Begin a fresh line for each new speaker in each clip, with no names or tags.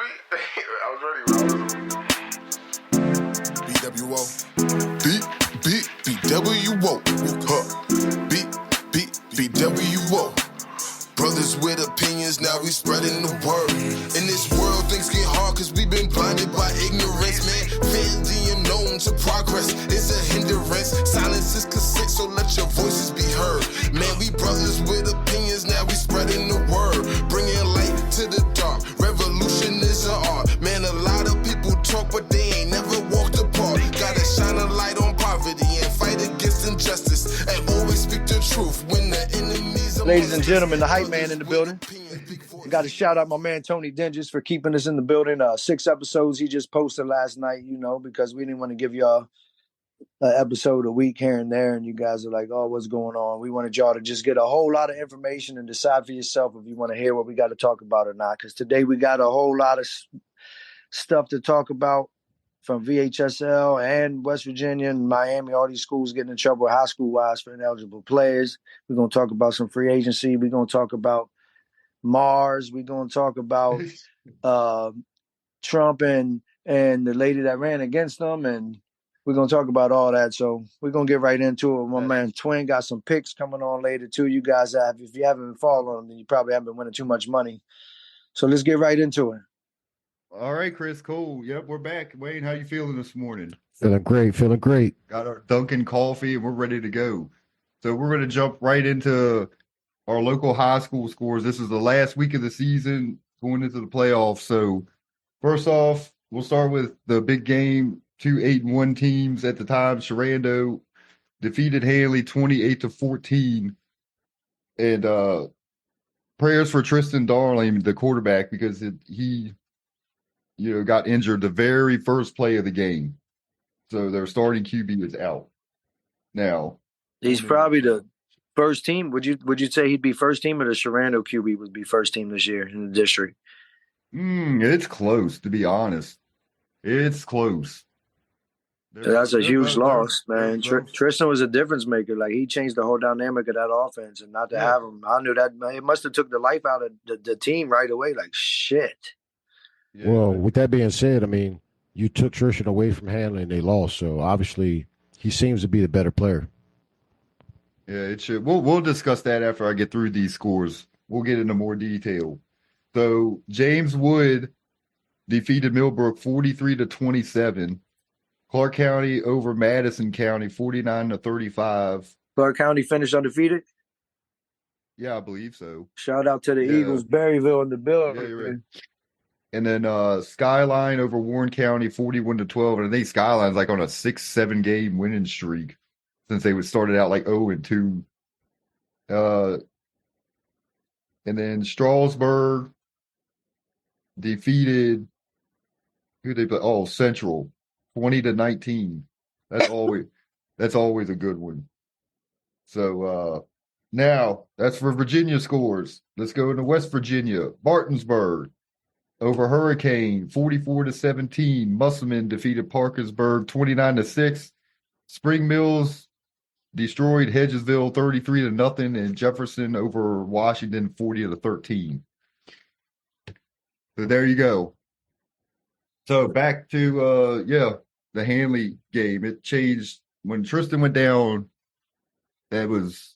I was ready. B.W.O. B.W.O. B.W.O. Brothers with opinions, now we spreading the word. In this world, things get hard cause we've been blinded by ignorance, man. Fear the unknown to progress is a hindrance. Silence is consent, so let your voices be heard. Man, we brothers with opinions, now we spreading the word. Bringing light to the dark, revolution is an art. Man, a lot of people talk, but they ain't never walked apart. Gotta shine a light on poverty and fight against injustice. And always speak the truth when the enemies are.
Ladies and gentlemen, the hype man in the building. I got to shout out my man Tony Dinges for keeping us in the building. 6 episodes he just posted last night, because we didn't want to give y'all an episode a week here and there, and you guys are like, oh, what's going on? We wanted y'all to just get a whole lot of information and decide for yourself if you want to hear what we got to talk about or not, because today we got a whole lot of stuff to talk about from VHSL and West Virginia and Miami, all these schools getting in trouble high school-wise for ineligible players. We're going to talk about some free agency. We're going to talk about Mars. We're going to talk about Trump and the lady that ran against them, and we're going to talk about all that. So we're going to get right into it. My man Twin got some picks coming on later, too. You guys have. If you haven't been following them, then you probably haven't been winning too much money. So let's get right into it.
All right, Chris, cool. Yep, we're back. Wayne, how you feeling this morning?
Feeling great.
Got our Dunkin' coffee, and we're ready to go. So we're going to jump right into our local high school scores. This is the last week of the season going into the playoffs. So first off, we'll start with the big game. 2 8-1 teams at the time. Sherando defeated Handley 28-14. And prayers for Triston Darling, the quarterback, because he got injured the very first play of the game. So their starting QB is out. Now,
he's probably the first team. Would you say he'd be first team, or the Sherando QB would be first team this year in the district?
It's close, to be honest. It's close.
That's a huge loss, man. Tristan was a difference maker. Like, he changed the whole dynamic of that offense, and not to have him, I knew that it must have took the life out of the team right away. Like, shit.
Yeah. Well, with that being said, I mean, you took Tristan away from Handley and they lost, so obviously he seems to be the better player.
Yeah, it should. We'll discuss that after I get through these scores. We'll get into more detail. So James Wood defeated Millbrook 43-27. Clark County over Madison County 49-35.
Clark County finished undefeated?
Yeah, I believe so.
Shout out to the Eagles, Berryville in the building.
Yeah, you're right. And then Skyline over Warren County 41-12. And I think Skyline's like on a 6-7 game winning streak since they started out like 0-2. And then Strasburg defeated who they play? Oh, Central 20-19. That's always a good one. So now that's for Virginia scores. Let's go into West Virginia. Martinsburg over Hurricane 44-17. Musselman defeated Parkersburg 29-6. Spring Mills destroyed Hedgesville 33-0, and Jefferson over Washington 40-13. So there you go. So back to the Handley game. It changed when Tristan went down. That was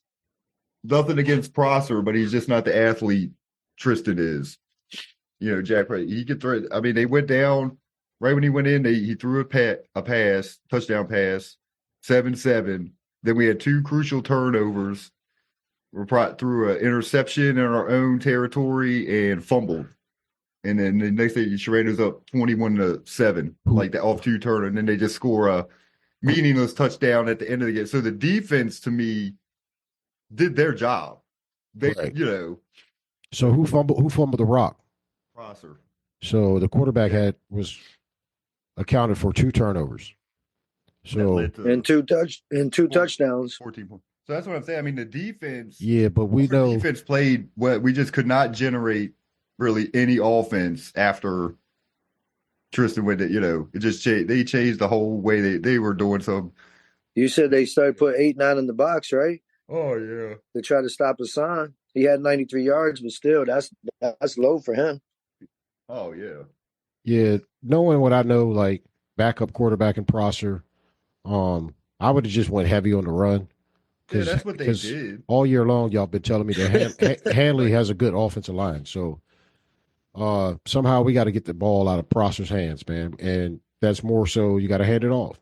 nothing against Prosser, but he's just not the athlete Tristan is. Jack, he could throw it. I mean, they went down right when he went in. He threw a pass, touchdown pass, 7-7. Then we had 2 crucial turnovers. We threw an interception in our own territory and fumbled. And then the next day, Sherando's up 21-7, like that off 2 turn, and then they just score a meaningless touchdown at the end of the game. So the defense, to me, did their job. They,
right.
So
who fumbled the rock?
Prosser.
So the quarterback was accounted for 2 turnovers. So
and two touchdowns.
14 points. So that's what I'm saying. I mean, the defense.
Yeah, but we know
defense played well. We just could not generate really any offense after Tristan went. It just changed. They changed the whole way they were doing. So
you said they started putting 8-9 in the box, right?
Oh yeah.
They tried to stop Hassan. He had 93 yards, but still, that's low for him.
Oh yeah.
Yeah, knowing what I know, like backup quarterback and Prosser, I would have just went heavy on the run
Yeah,
because
that's what they did.
all year long y'all been telling me that Handley
Right.
has a good offensive line. So somehow we got to get the ball out of Prosser's hands, man, and that's more so you got to hand it off.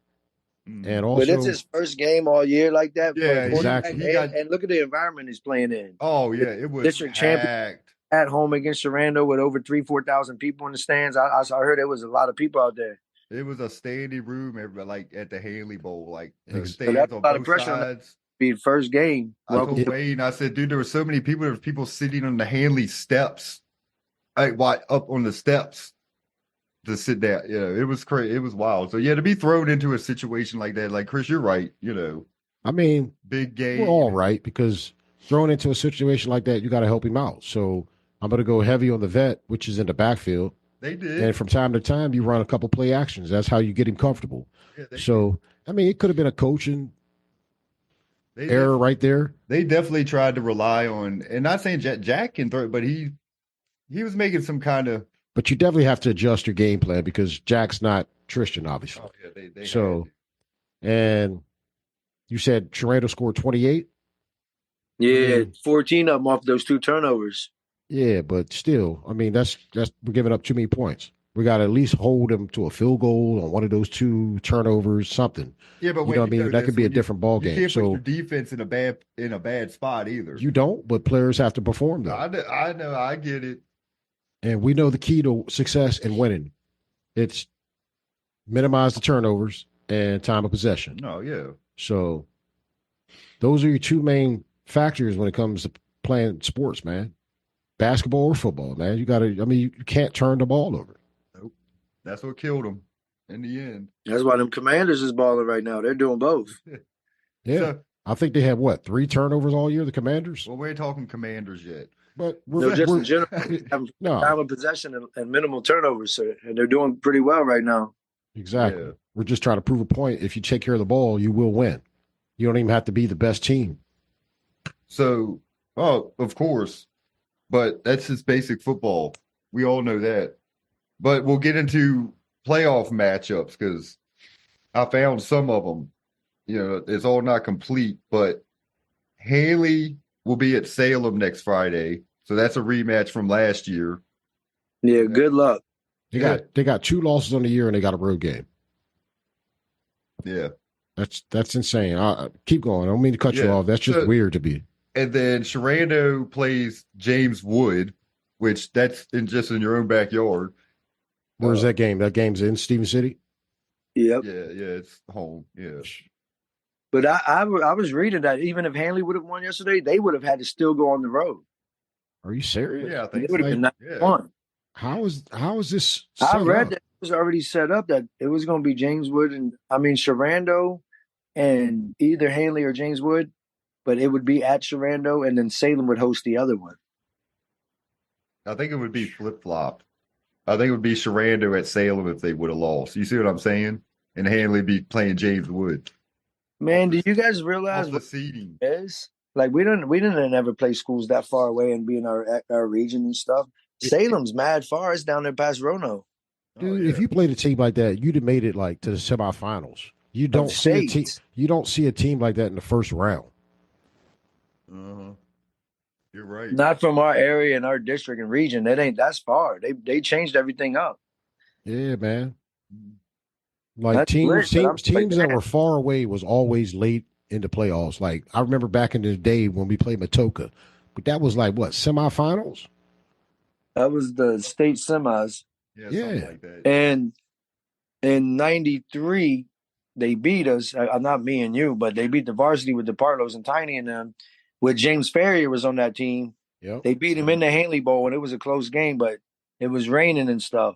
And
Mhm.
But it's
also,
his first game all year like that for a
Yeah,
quarterback,
exactly.
he got.
and look at the environment he's playing in.
Oh
The
yeah, it was
district champion
packed.
at home against Sherando with over 4,000 people in the stands. I heard there was a lot of people out there.
It was a standing room, everybody, like at the Haley Bowl, like the
Ex-
So that's
stands on
a lot of
both
pressure on that
sides.
to be the first game.
I
Welcome
told
to
Wayne, I said, dude, there were so many people. There were people sitting on the Hanley steps, like what up on the steps to sit down. Yeah, it was crazy. It was wild. So yeah, to be thrown into a situation like that, like Chris, you're right.
I mean,
Big
we're all
game.
right because thrown into a situation like that, you got to help him out. So I'm going to go heavy on the vet, which is in the backfield.
They
And
did.
from time to time, you run a couple play actions. That's how you get him comfortable.
Yeah, they did.
So, I mean, it could have been a coaching
They
error
def-
right there,
they definitely tried to rely on, and not saying Jack can throw it, but he was making some kind of.
but you definitely have to adjust your game plan because Jack's not Tristan, obviously.
Oh yeah, they had
So,
to.
and you said Sherando scored 28?
yeah, 14 of them off those 2 turnovers.
Yeah, but still, I mean, that's we're giving up too many points. We got to at least hold them to a field goal on one of those 2 turnovers, something.
Yeah, but
You
when
know what
you
I mean?
know
That
this,
could be a
when
different ball
you
game.
can't put your
So
defense in a bad spot either.
you don't, but players have to perform though.
I know, I get it.
And we know the key to success and winning. It's minimize the turnovers and time of possession.
No, yeah.
So those are your 2 main factors when it comes to playing sports, man. Basketball or football, man. You got to, I mean, you can't turn the ball over.
Nope. That's what killed him in the end.
That's why them Commanders is balling right now. They're doing both.
Yeah.
So,
I think they have what, 3 turnovers all year, the Commanders?
well, we ain't talking Commanders yet.
But
No, just in general,
Yeah.
having
no,
time of possession and minimal turnovers, so, and they're doing pretty well right now.
exactly.
Yeah.
We're just trying to prove a point. If you take care of the ball, you will win. You don't even have to be the best team.
So, oh, of course, but that's just basic football. We all know that. But we'll get into playoff matchups because I found some of them. It's all not complete, but Haley will be at Salem next Friday. So that's a rematch from last year.
Yeah, good luck.
They got 2 losses on the year and they got a road game.
Yeah.
That's insane. Keep going. I don't mean to cut you
Yeah.
off. That's just
So-
weird to be.
And then Sherando plays James Wood, which that's just in your own backyard.
Where's that game? That game's in Steven City?
Yep.
Yeah, it's home. Yeah.
But I was reading that even if Handley would have won yesterday, they would have had to still go on the road.
Are you serious?
Yeah, I
It
think
would have been
Yeah.
9-1.
How is this
I
set
read
up?
that it was already set up that it was going to be James Wood and Sherando and either Handley or James Wood, but it would be at Sherando and then Salem would host the other one.
I think it would be flip-flopped. I think it would be Sherando at Salem if they would have lost. You see what I'm saying? And Handley be playing James Wood.
Man, do you guys realize
Off the
what
seeding.
it is? Like we didn't ever play schools that far away and be in our region and stuff. Salem's mad far. It's down there past Roanoke.
Dude,
yeah.
if you played a team like that, you'd have made it like to the semifinals. You don't see a team.
states.
You don't see a team like that in the first round.
Uh-huh. You're right.
Not from our area and our district and region. That ain't that's far. They changed everything up.
Yeah, man. Like
That's
teams
lit, but I'm
teams that
like,
were far away was always late in the playoffs. Like I remember back in the day when we played Matoka, but that was like what, semifinals?
that was the state semis.
Yeah,
Yeah.
something like that.
And in '93, they beat us. Not me and you, but they beat the varsity with the Partlows and Tiny and them. With James Ferrier was on that team.
Yep.
They beat him in the Handley Bowl, and it was a close game, but it was raining and stuff.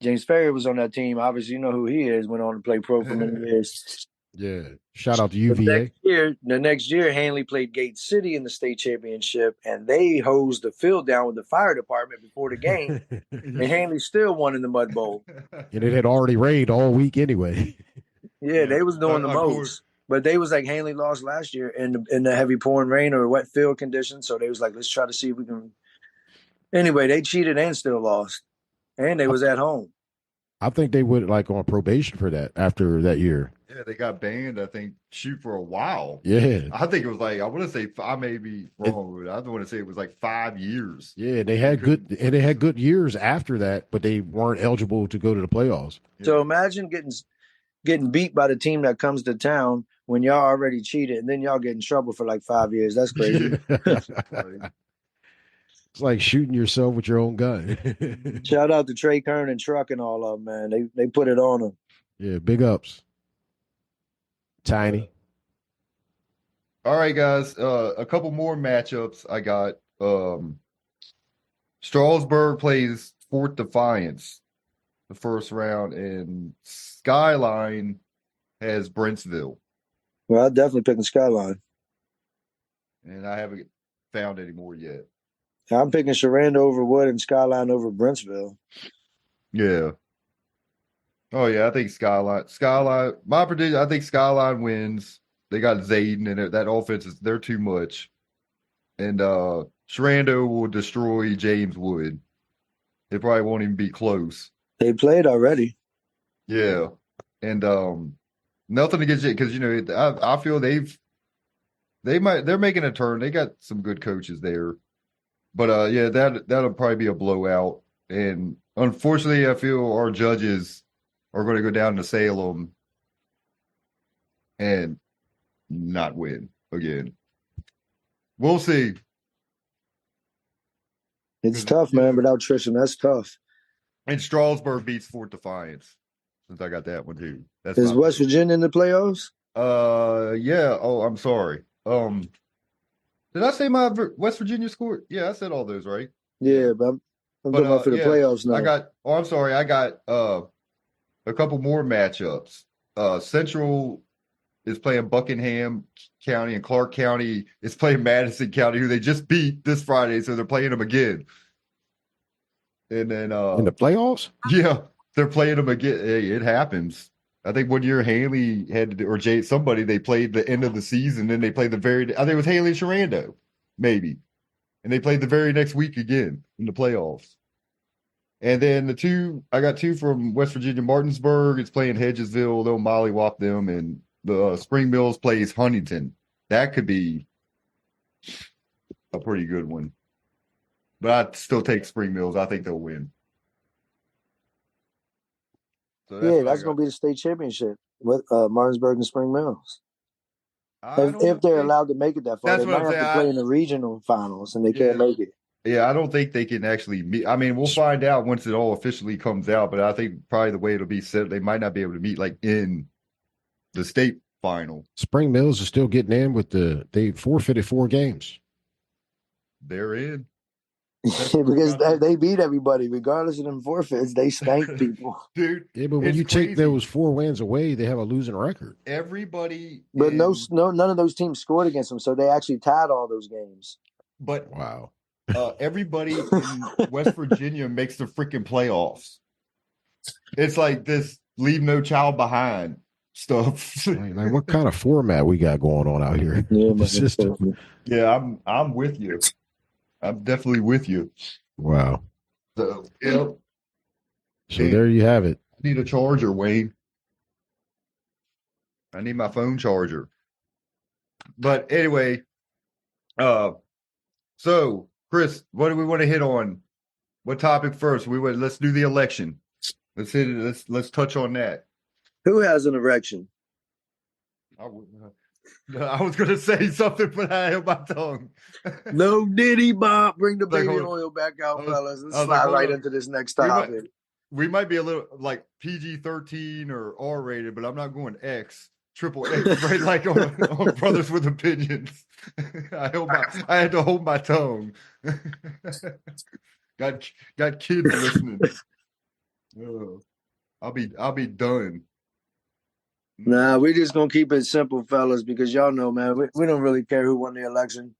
James Ferrier was on that team. Obviously, you know who he is. Went on to play pro for many years.
Yeah. Shout out to
The
UVA.
next year, Handley played Gate City in the state championship, and they hosed the field down with the fire department before the game. And Handley still won in the Mud Bowl.
And it had already rained all week anyway.
Yeah, they was doing the
Of
most.
course.
But they was like Handley lost last year in the heavy pouring rain or wet field conditions. So they was like, let's try to see if we can. Anyway, they cheated and still lost, and they was at home.
I think they went like on probation for that after that year.
Yeah, they got banned, I think, shoot for a while.
Yeah.
I think it was like, I want to say, I may be wrong, but I want to say it was like 5 years.
Yeah, they had good years after that, but they weren't eligible to go to the playoffs.
So imagine getting beat by the team that comes to town when y'all already cheated, and then y'all get in trouble for like 5 years. That's crazy.
It's like shooting yourself with your own gun.
Shout out to Trey Kern and Truck and all of them, man. They put it on them.
Yeah, big ups. Tiny.
All right, guys. A couple more matchups I got. Strasburg plays Fort Defiance the first round, and Skyline has Brentsville.
Well, I'm definitely picking Skyline.
And I haven't found any more yet.
I'm picking Sherando over Wood and Skyline over Brentsville.
Yeah. Oh, yeah, I think Skyline, my prediction, I think Skyline wins. They got Zayden, and that offense they're too much. And Sherando will destroy James Wood. It probably won't even be close.
They played already.
Yeah. And nothing against it, because, I feel they're making a turn. They got some good coaches there. But yeah, that'll probably be a blowout. And unfortunately, I feel our judges are going to go down to Salem and not win again. We'll see.
It's tough, man. Without Triston, that's tough.
And Strasburg beats Fort Defiance. Since I got that one too.
Is West Virginia in the playoffs?
Yeah. Oh, I'm sorry. Did I say my West Virginia score? Yeah, I said all those, right?
Yeah, but I'm talking about for the playoffs now.
I'm sorry. I got a couple more matchups. Central is playing Buckingham County, and Clark County is playing Madison County, who they just beat this Friday, so they're playing them again. And then
in the playoffs?
Yeah, they're playing them again. Hey, it happens. I think one year Handley had to, or somebody, they played the end of the season, and they played I think it was Handley and Sherando, maybe. And they played the very next week again in the playoffs. And then I got two from West Virginia. Martinsburg is playing Hedgesville. They'll mollywop them. And the Spring Mills plays Huntington. That could be a pretty good one. But I'd still take Spring Mills. I think they'll win. So
that's going to be the state championship with Martinsburg and Spring Mills. If they're allowed to make it that far, they might have to play in the regional finals, and they can't make it.
Yeah, I don't think they can actually meet. I mean, we'll find out once it all officially comes out, but I think probably the way it'll be set, they might not be able to meet like in the state final.
Spring Mills is still getting in with they forfeited 4 games.
They're in.
Because they beat everybody, regardless of them forfeits. They stank people,
dude.
Yeah, but when you take those 4 wins away, they have a losing record.
Everybody,
but none of those teams scored against them, so they actually tied all those games.
But
wow,
everybody in West Virginia makes the freaking playoffs. It's like this leave no child behind stuff.
Like what kind of format we got going on out here?
Yeah,
the system.
Yeah, I'm with you. I'm definitely with you.
Wow.
So, yep.
So there you have it.
I need a charger, Wayne. I need my phone charger. But anyway, so Chris, what do we want to hit on? What topic first? Let's do the election. Let's hit it. Let's touch on that.
Who has an erection?
I was going to say something, but I held my tongue.
No Diddy Bob. Bring the baby oil back out, fellas. Let's slide right into this next topic.
We might be a little like PG-13 or R-rated, but I'm not going X, triple X, right? Like on Brothers with Opinions. I had to hold my tongue. got kids listening. I'll be done.
Nah, we're just gonna keep it simple, fellas, because y'all know, man, we don't really care who won the election.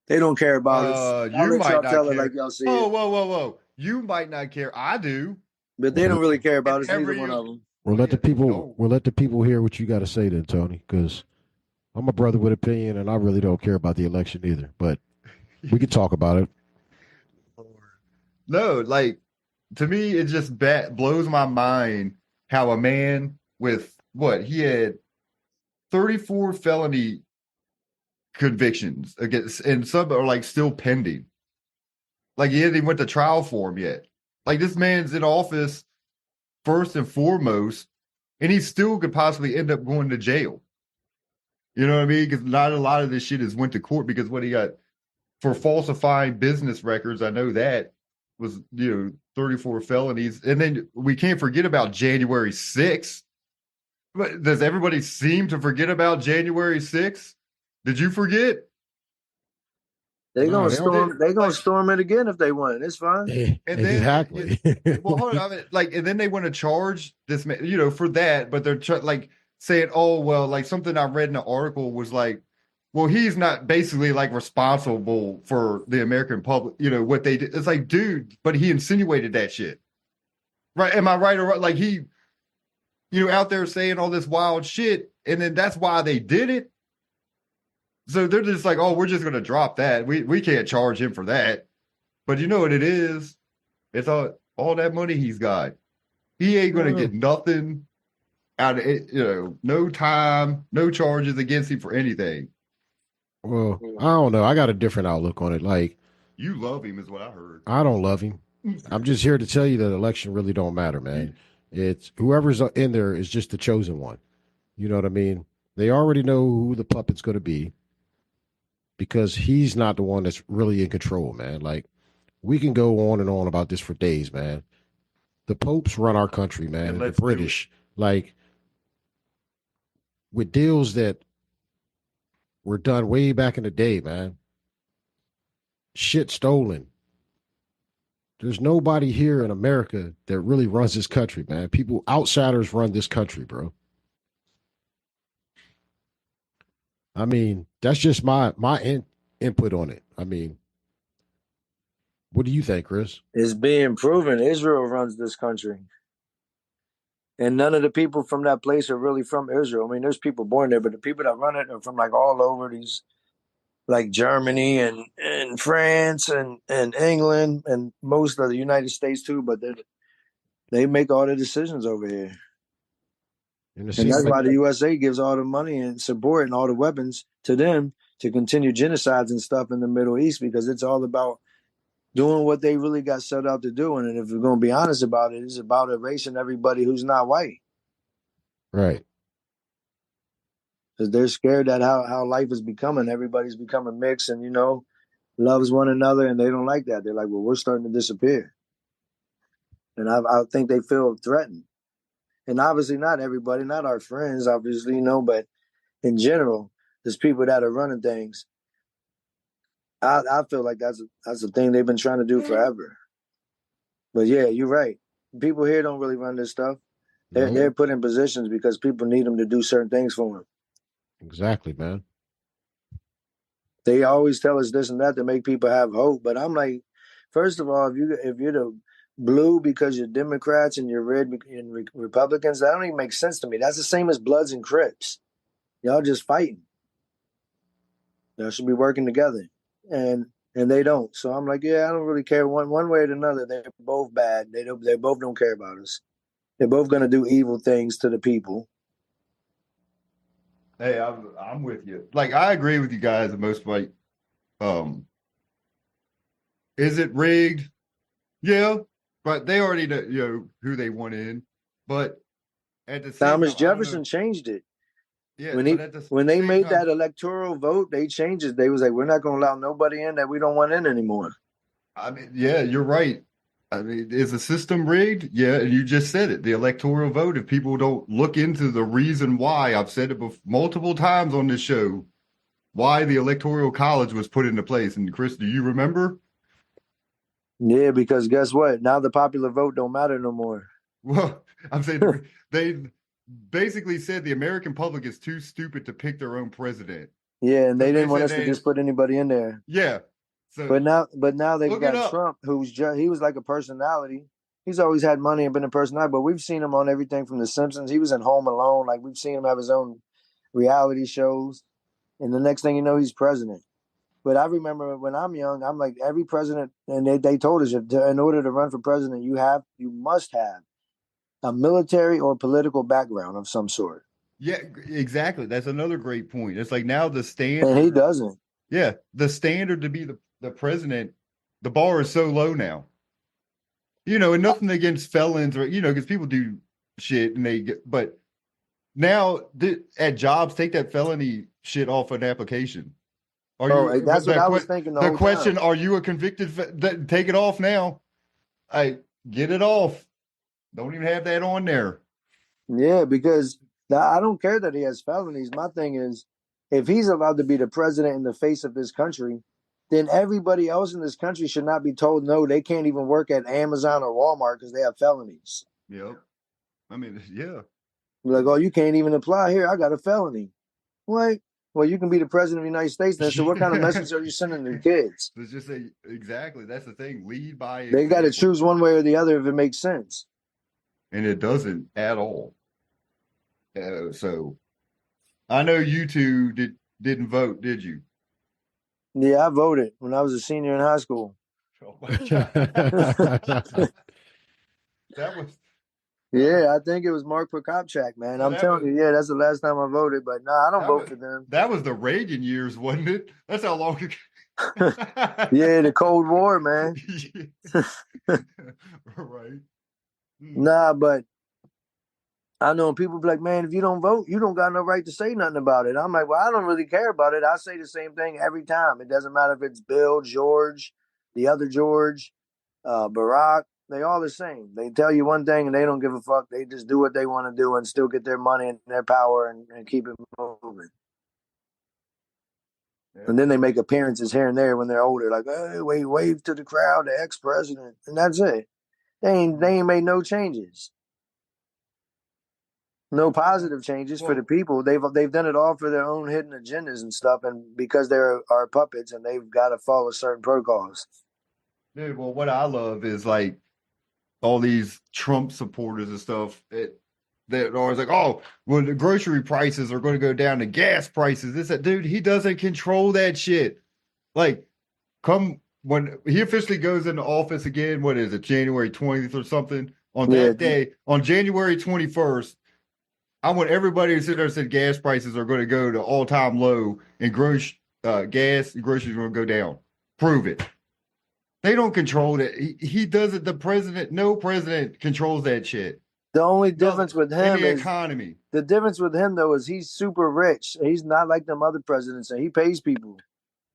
They don't care about us.
You might not care.
It like y'all see
whoa. You might not care. I do.
But they don't really care about us, neither one of them.
We'll let the people hear what you got to say then, Tony, because I'm a brother with opinion, and I really don't care about the election either. But we could talk about it.
No, like to me, it just blows my mind how a man with what he had 34 felony convictions against, and some are like still pending. Like he hasn't even went to trial for him yet. Like this man's in office first and foremost, and he still could possibly end up going to jail. You know what I mean? Because not a lot of this shit has went to court because what he got for falsifying business records, I know that was 34 felonies, and then we can't forget about January 6th. But does everybody seem to forget about January 6th? Did you forget?
They're
No,
gonna
they don't.
storm. They're gonna storm it again if they want. It's fine.
And
Exactly.
then, well, hold on, I mean, like, and then they want to charge this man, for that, but they're like saying, oh, well, like something I read in the article was like, well, he's not basically like responsible for the American public, what they did. It's like, dude, but he insinuated that shit, right? Am I right or right? Like he, out there saying all this wild shit, and then that's why they did it. So they're just like, oh, we're just going to drop that. We can't charge him for that. But you know what it is? It's all that money he's got. He ain't going to get nothing out of it, no time, no charges against him for anything.
Well, I don't know. I got a different outlook on it. Like,
You love him is what I heard.
I don't love him. I'm just here to tell you that election really don't matter, man. It's whoever's in there is just the chosen one. You know what I mean? They already know who the puppet's going to be because he's not the one that's really in control, man. Like, we can go on and on about this for days, man. The popes run our country, man. The British, like, with deals that were done way back in the day, man. Shit stolen. There's nobody here in America that really runs this country, man. People, outsiders run this country, bro. I mean, that's just my input on it. I mean, what do you think, Chris?
It's being proven Israel runs this country. And none of the people from that place are really from Israel. I mean, there's people born there, but the people that run it are from like all over these, like Germany and France and England and most of the United States too. But they make all the decisions over here. And that's why the USA gives all the money and support and all the weapons to them to continue genocides and stuff in the Middle East, because it's all about doing what they really got set out to do. And if we're going to be honest about it, it's about erasing everybody who's not white.
Right.
Because they're scared that how life is becoming. Everybody's becoming mixed and, loves one another, and they don't like that. They're like, well, we're starting to disappear. And I think they feel threatened. And obviously not everybody, not our friends, obviously, but in general, there's people that are running things. I feel like that's the thing they've been trying to do forever. But yeah, you're right. People here don't really run this stuff. They're put in positions because people need them to do certain things for them.
Exactly, man.
They always tell us this and that to make people have hope. But I'm like, first of all, if you're the blue because you're Democrats and you're red and Republicans, that don't even make sense to me. That's the same as Bloods and Crips. Y'all just fighting. Y'all should be working together. And they don't. So I'm like, yeah, I don't really care one way or another. They're both bad. They both don't care about us. They're both going to do evil things to the people.
Hey, I'm with you. Like, I agree with you guys. Most like, is it rigged? Yeah, but they already know who they want in. But at the same
Thomas
time,
Jefferson changed it.
Yeah,
when they made that electoral vote, they changed it. They was like, we're not going to allow nobody in that we don't want in anymore.
I mean, yeah, you're right. I mean, is the system rigged? Yeah, and you just said it. The electoral vote, if people don't look into the reason why, I've said it multiple times on this show, why the electoral college was put into place. And Chris, do you remember?
Yeah, because guess what? Now the popular vote don't matter no more.
Well, I'm saying they basically said the American public is too stupid to pick their own president.
Yeah, and they didn't want us to just put anybody in there.
Yeah. So,
but now they've got Trump, he was like a personality. He's always had money and been a personality, but we've seen him on everything from The Simpsons. He was in Home Alone. Like, we've seen him have his own reality shows. And the next thing you know, he's president. But I remember when I'm young, I'm like every president, and they told us in order to run for president, you must have a military or political background of some sort.
Yeah, exactly. That's another great point. It's like now the standard.
And he doesn't.
Yeah, the standard to be the president, the bar is so low now. You know, and nothing against felons or, you know, because people do shit and they get, but now at jobs, take that felony shit off an application.
That's what I was thinking.
The question, are you a convicted? Take it off now. Get it off. Don't even have that on there.
Yeah, because I don't care that he has felonies. My thing is, if he's allowed to be the president in the face of this country, then everybody else in this country should not be told no, they can't even work at Amazon or Walmart because they have felonies.
Yep. I mean, yeah.
Like, oh, you can't even apply here. I got a felony. What? Well, you can be the president of the United States then. So what kind of message are you sending to the kids?
Let's just say, exactly. That's the thing. Lead by
example. They got to choose one way or the other if it makes sense.
And it doesn't at all. So I know you two didn't vote, did you?
Yeah, I voted when I was a senior in high school.
Oh my God.
Yeah, I think it was Mark Prokopchak, man. I'm telling you, yeah, that's the last time I voted. But no, I don't vote for them.
That was the Reagan years, wasn't it? That's how long ago.
Yeah, the Cold War, man.
Right.
Nah, but I know people be like, man, if you don't vote, you don't got no right to say nothing about it. I'm like, well, I don't really care about it. I say the same thing every time. It doesn't matter if it's Bill, George, the other George, Barack. They all the same. They tell you one thing and they don't give a fuck. They just do what they want to do and still get their money and their power and keep it moving. Yeah. And then they make appearances here and there when they're older, like, hey, wave to the crowd, the ex-president. And that's it. They ain't made no changes. No positive changes for the people. They've done it all for their own hidden agendas and stuff, and because they're our puppets and they've got to follow certain protocols.
Dude, well, what I love is like all these Trump supporters and stuff that are always like, oh, well, the grocery prices are going to go down, the gas prices. Dude, he doesn't control that shit. Like, when he officially goes into office again, what is it, January 20th or something? On that day, on January 21st, I want everybody to sit there and say gas prices are going to go to all-time low and groceries are going to go down. Prove it. They don't control that. He does it. No president controls that shit.
The only difference with him
is economy.
The difference with him though is he's super rich. He's not like them other presidents, and he pays people.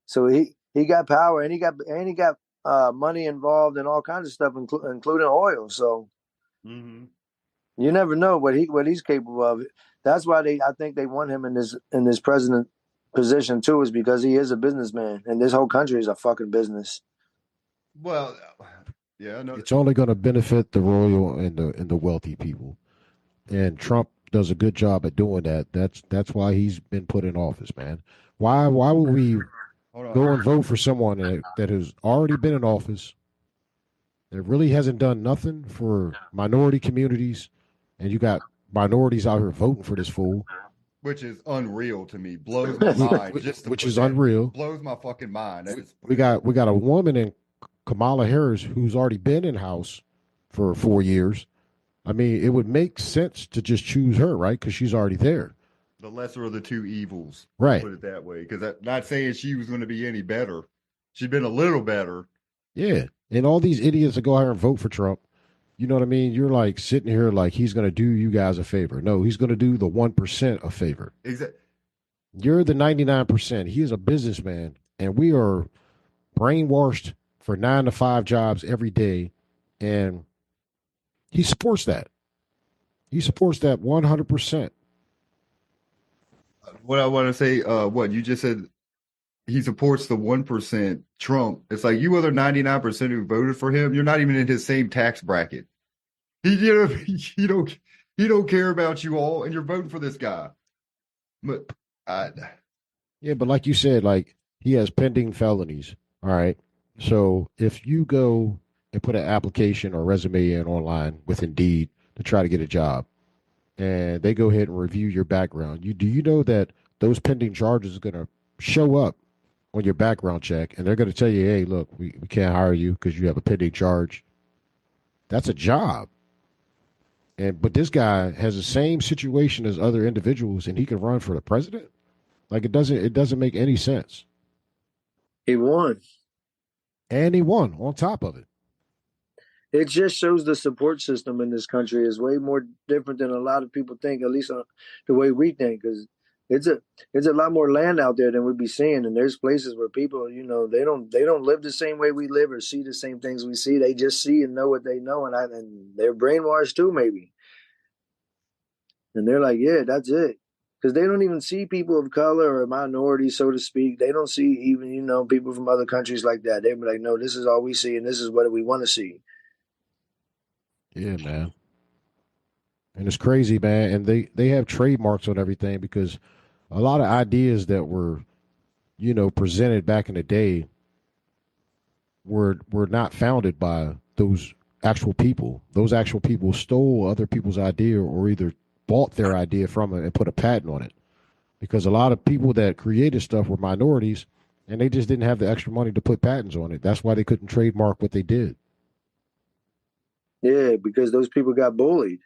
So he got power, and he got money involved in all kinds of stuff, including oil. So. Mm-hmm. You never know what he's capable of. That's why I think they want him in this president position too, is because he is a businessman, and this whole country is a fucking business.
Well, yeah, no.
It's only going to benefit the royal and the wealthy people, and Trump does a good job at doing that. That's why he's been put in office, man. Why would we go and vote for someone that has already been in office, that really hasn't done nothing for minority communities? And you got minorities out here voting for this fool.
Which is unreal to me. Blows my mind.
Which is unreal.
Blows my fucking mind.
We got a woman in Kamala Harris who's already been in House for 4 years. I mean, it would make sense to just choose her, right? Because she's already there.
The lesser of the two evils.
Right.
Put it that way. Because I'm not saying she was going to be any better. She's been a little better.
Yeah. And all these idiots that go out here and vote for Trump. You know what I mean? You're like sitting here like he's going to do you guys a favor. No, he's going to do the 1% a favor.
Exactly.
You're the 99%. He is a businessman, and we are brainwashed for 9 to 5 jobs every day, and he supports that. He supports that 100%.
What I want to say, what you just said, he supports the 1%, Trump. It's like you other 99% who voted for him, you're not even in his same tax bracket. He don't care about you all, and you're voting for this guy. But
but like you said, like he has pending felonies. All right. So if you go and put an application or resume in online with Indeed to try to get a job, and they go ahead and review your background, do you know that those pending charges are going to show up on your background check, and they're going to tell you, hey, look, we can't hire you because you have a pending charge. That's a job. But this guy has the same situation as other individuals, and he can run for the president. Like it doesn't make any sense.
He won.
And he won on top of it.
It just shows the support system in this country is way more different than a lot of people think, at least the way we think. Because it's a lot more land out there than we'd be seeing, and there's places where people, they don't live the same way we live or see the same things we see. They just see and know what they know, and they're brainwashed too, maybe. And they're like, yeah, that's it. Because they don't even see people of color or minorities, so to speak. They don't see even, people from other countries like that. They'd be like, no, this is all we see, and this is what we want to see.
Yeah, man. And it's crazy, man. And they have trademarks on everything because a lot of ideas that were, presented back in the day were not founded by those actual people. Those actual people stole other people's idea or either bought their idea from it and put a patent on it. Because a lot of people that created stuff were minorities and they just didn't have the extra money to put patents on it. That's why they couldn't trademark what they did.
Yeah, because those people got bullied.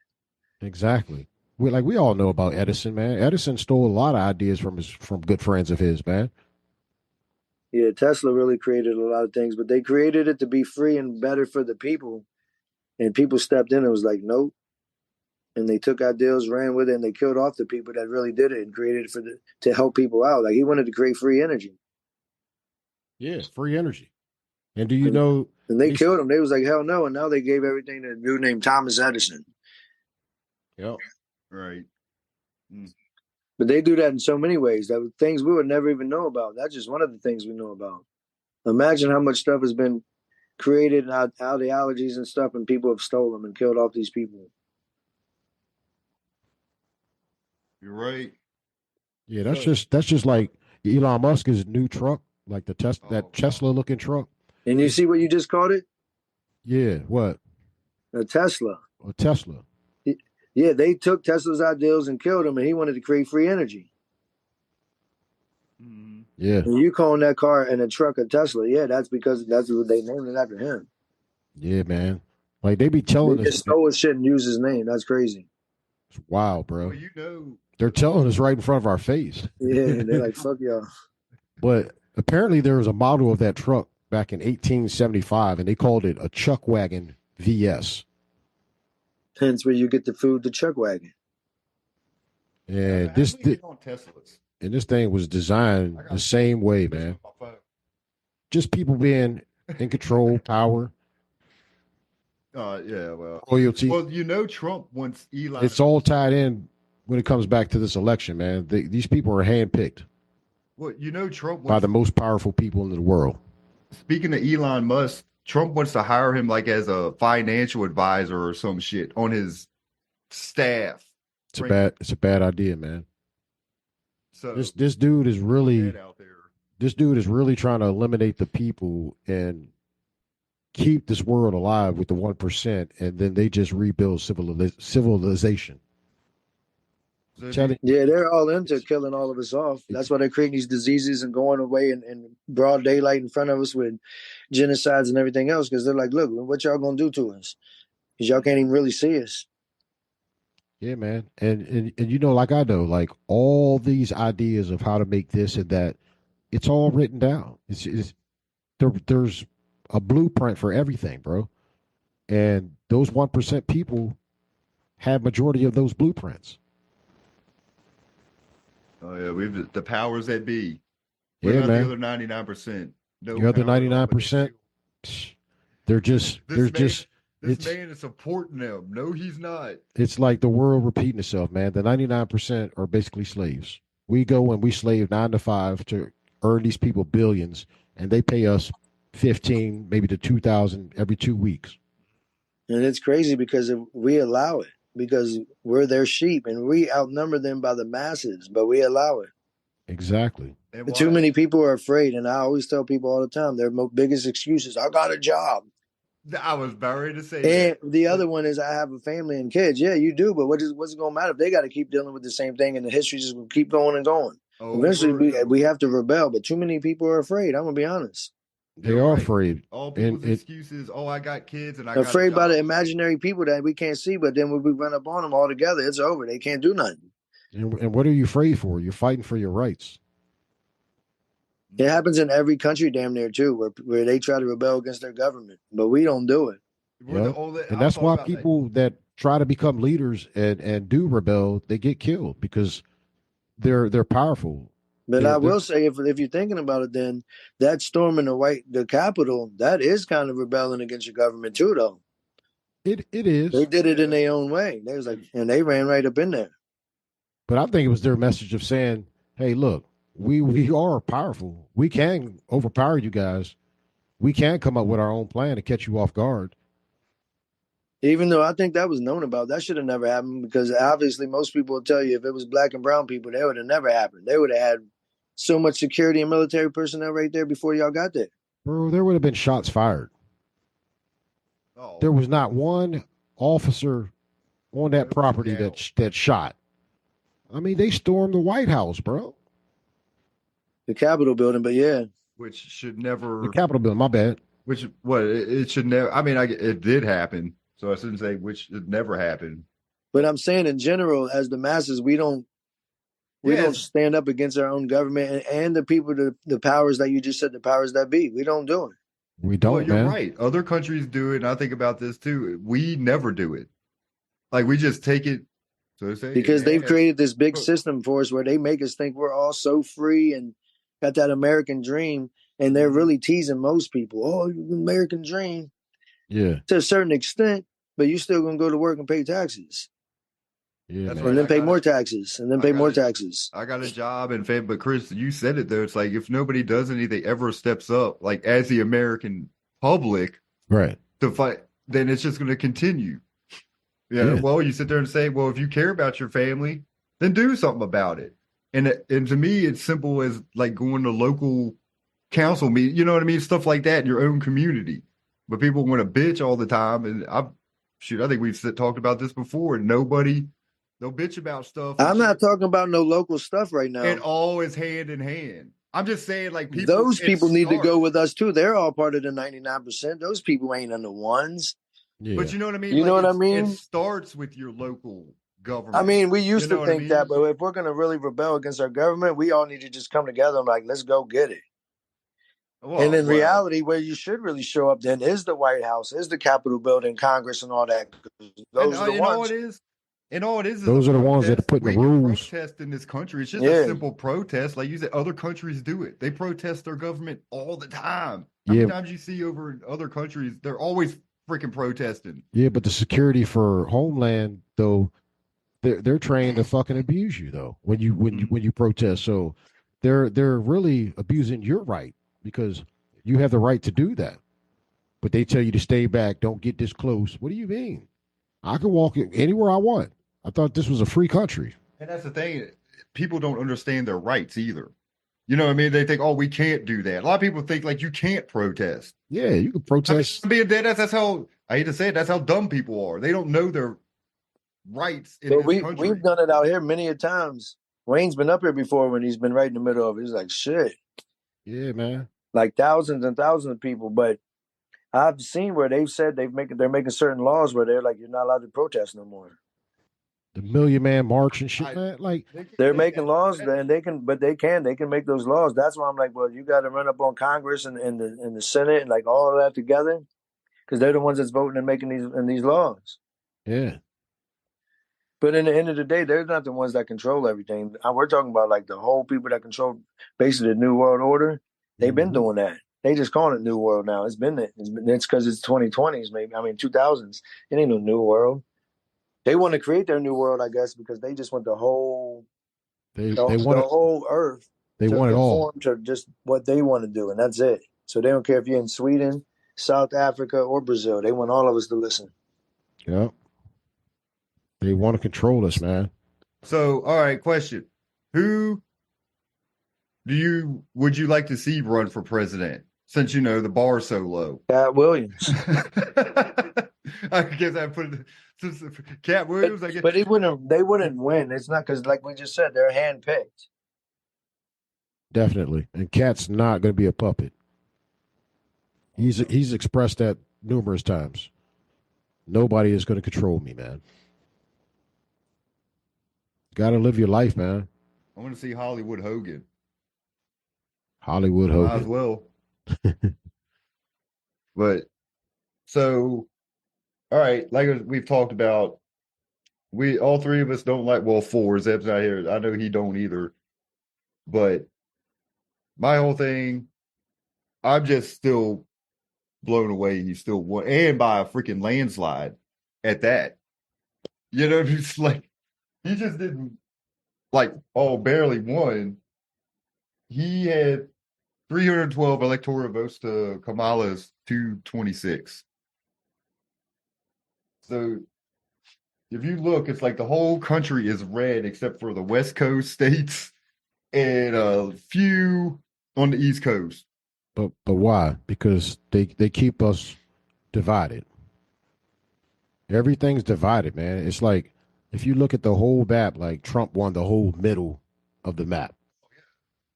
Exactly. We all know about Edison, man. Edison stole a lot of ideas from good friends of his, man.
Yeah, Tesla really created a lot of things, but they created it to be free and better for the people. And people stepped in and was like, nope. And they took ideas, ran with it, and they killed off the people that really did it and created it to help people out. Like he wanted to create free energy.
Yeah, free energy. And do you know?
And they killed him. They was like, hell no. And now they gave everything to a dude named Thomas Edison.
Yep.
Right.
But they do that in so many ways. That were things we would never even know about. That's just one of the things we know about. Imagine how much stuff has been created and ideologies and stuff, and people have stolen them and killed off these people.
You're right.
Yeah, that's just like Elon Musk's new truck, like that Tesla looking truck.
And you see what you just called it?
Yeah, what?
A Tesla.
A Tesla.
Yeah, they took Tesla's ideals and killed him, and he wanted to create free energy.
Mm-hmm.
Yeah.
And you calling that car and a truck a Tesla? Yeah, that's because that's what they named it after him.
Yeah, man. Like they be telling
they
us.
Just stole his shit and use his name. That's crazy.
It's wild, bro.
Well,
they're telling us right in front of our face.
Yeah, they're like, fuck y'all.
But apparently there was a model of that truck back in 1875, and they called it a Chuck Wagon VS.
Hence where you get the food, the Chuck Wagon.
And this thing was designed the same way, man. Just people being in control, power.
Yeah, well,
loyalty.
Well, Trump wants Elon.
It's all tied in when it comes back to this election, man. These people are handpicked.
Well, Trump
by the most powerful people in the world.
Speaking of Elon Musk, Trump wants to hire him like as a financial advisor or some shit on his staff.
It's a bad idea, man.
So
this dude is really trying to eliminate the people and keep this world alive with the 1%, and then they just rebuild civilization.
Yeah, they're all into killing all of us off. That's why they're creating these diseases and going away in broad daylight in front of us with genocides and everything else. Because they're like, look, what y'all gonna do to us? Because y'all can't even really see us.
Yeah, man. And like I know, like all these ideas of how to make this and that, it's all written down. There's a blueprint for everything, bro. And those 1% people have majority of those blueprints.
Oh yeah, we've the powers that be.
What about
the other 99%?
The other 99%, this man
is supporting them. No, he's not.
It's like the world repeating itself, man. The 99% are basically slaves. We go and we slave 9 to 5 to earn these people billions, and they pay us 15, maybe to 2,000 every 2 weeks.
And it's crazy because we allow it. Because we're their sheep and we outnumber them by the masses, but we allow it.
Exactly.
Too many people are afraid, and I always tell people all the time, their biggest excuses, I got a job.
I was about ready to say
and the other one is I have a family and kids. Yeah, you do, but what's it going to matter if they got to keep dealing with the same thing and the history just will keep going and going? Eventually, we have to rebel, but too many people are afraid. I'm gonna be honest.
They are afraid.
All people's excuses. Oh, I got kids and I got
afraid by the imaginary people that we can't see. But then when we run up on them all together, it's over. They can't do nothing.
And what are you afraid for? You're fighting for your rights.
It happens in every country, damn near too, where they try to rebel against their government, but we don't do it.
Yep. And that's why people that try to become leaders and do rebel, they get killed because they're powerful.
But I will say, if you're thinking about it, then that storm in the Capitol, that is kind of rebelling against your government too, though.
It is.
They did it in their own way. They was like, and they ran right up in there.
But I think it was their message of saying, "Hey, look, we are powerful. We can overpower you guys. We can come up with our own plan to catch you off guard."
Even though I think that was known about, that should have never happened because obviously most people will tell you if it was black and brown people, that would have never happened. They would have had so much security and military personnel right there before y'all got there.
Bro, there would have been shots fired. Oh. There was not one officer on that property that shot. I mean, they stormed the White House, bro.
The Capitol building, but yeah.
Which should never...
The Capitol building, my bad.
Which, it should never... I mean, it did happen. So I shouldn't say which it never happened.
But I'm saying in general, as the masses, we don't stand up against our own government and the people, the powers that you just said, the powers that be. We don't do it.
We don't,
well, you're right. Other countries do it, and I think about this too. We never do it. Like, we just take it, so to say.
Because they've created this big system for us where they make us think we're all so free and got that American dream, and they're really teasing most people. Oh, American dream.
Yeah.
To a certain extent, but you're still going to go to work and pay taxes.
Yeah,
and then pay more taxes, and then pay more taxes.
I got a job and fame, but Chris, you said it though. It's like if nobody does anything, ever steps up, like as the American public,
right,
to fight, then it's just going to continue. Yeah. Well, you sit there and say, well, if you care about your family, then do something about it. And to me, it's simple as like going to local council meeting. You know what I mean? Stuff like that in your own community. But people want to bitch all the time, and I think we've talked about this before. And they'll bitch about stuff.
I'm not talking about no local stuff right now.
It all is hand in hand. I'm just saying, like,
those people need to go with us too. They're all part of the 99%. Those people ain't on the ones.
Yeah. But you know what I mean?
You know what I mean?
It starts with your local government.
I mean, we used to think that, but if we're going to really rebel against our government, we all need to just come together and like, let's go get it. Well, and in reality, where you should really show up then is the White House, is the Capitol building, Congress, and all that. Those are the ones.
All it is
those are the ones that put the rules.
Protest in this country. It's just a simple protest. Like you said, other countries do it. They protest their government all the time. How many times you see over in other countries, they're always freaking protesting.
Yeah, but the security for Homeland, though, they're trained to fucking abuse you though when you protest. So they're really abusing your right. Because you have the right to do that. But they tell you to stay back, don't get this close. What do you mean? I can walk anywhere I want. I thought this was a free country.
And that's the thing. People don't understand their rights either. You know what I mean? They think, oh, we can't do that. A lot of people think, like, you can't protest.
Yeah, you can protest.
I mean, being dead, that's how, I hate to say it, that's how dumb people are. They don't know their rights in this country.
We've done it out here many a times. Wayne's been up here before when he's been right in the middle of it. He's like, shit.
Yeah, man.
Like thousands and thousands of people. But I've seen where they've said they're making certain laws where they're like, you're not allowed to protest no more.
The Million Man March and shit, man. Like
they're making laws and they can make those laws. That's why I'm like, well, you got to run up on Congress and the Senate and like all of that together. Because they're the ones that's voting and making these laws.
Yeah.
But in the end of the day, they're not the ones that control everything. We're talking about like the whole people that control basically the New World Order. They've been doing that. They just calling it New World now. It's because it's 2020s, maybe. I mean, 2000s. It ain't no New World. They want to create their New World, I guess, because they just want the whole whole earth.
They want it all
to just what they want to do, and that's it. So they don't care if you're in Sweden, South Africa, or Brazil. They want all of us to listen.
Yeah. They want to control us, man.
So, all right, question. Who would you like to see run for president? Since the bar's so low.
Cat Williams.
I guess I put it Cat Williams.
But they wouldn't win. It's not because, like we just said, they're handpicked.
Definitely. And Cat's not going to be a puppet. He's expressed that numerous times. Nobody is going to control me, man. Got to live your life, man.
I want to see Hollywood Hogan.
Hollywood
Might as
Hogan.
well. But so, all right, like we've talked about, we all three of us don't like. Well, four. Zeb's not here. I know he don't either. But my whole thing, I'm just still blown away. He still won, and by a freaking landslide at that. You know, it's like he just didn't like barely won. He had 312 electoral votes to Kamala's 226. So if you look, it's like the whole country is red except for the West Coast states and a few on the East Coast.
But why? Because they keep us divided. Everything's divided, man. It's like if you look at the whole map, like Trump won the whole middle of the map.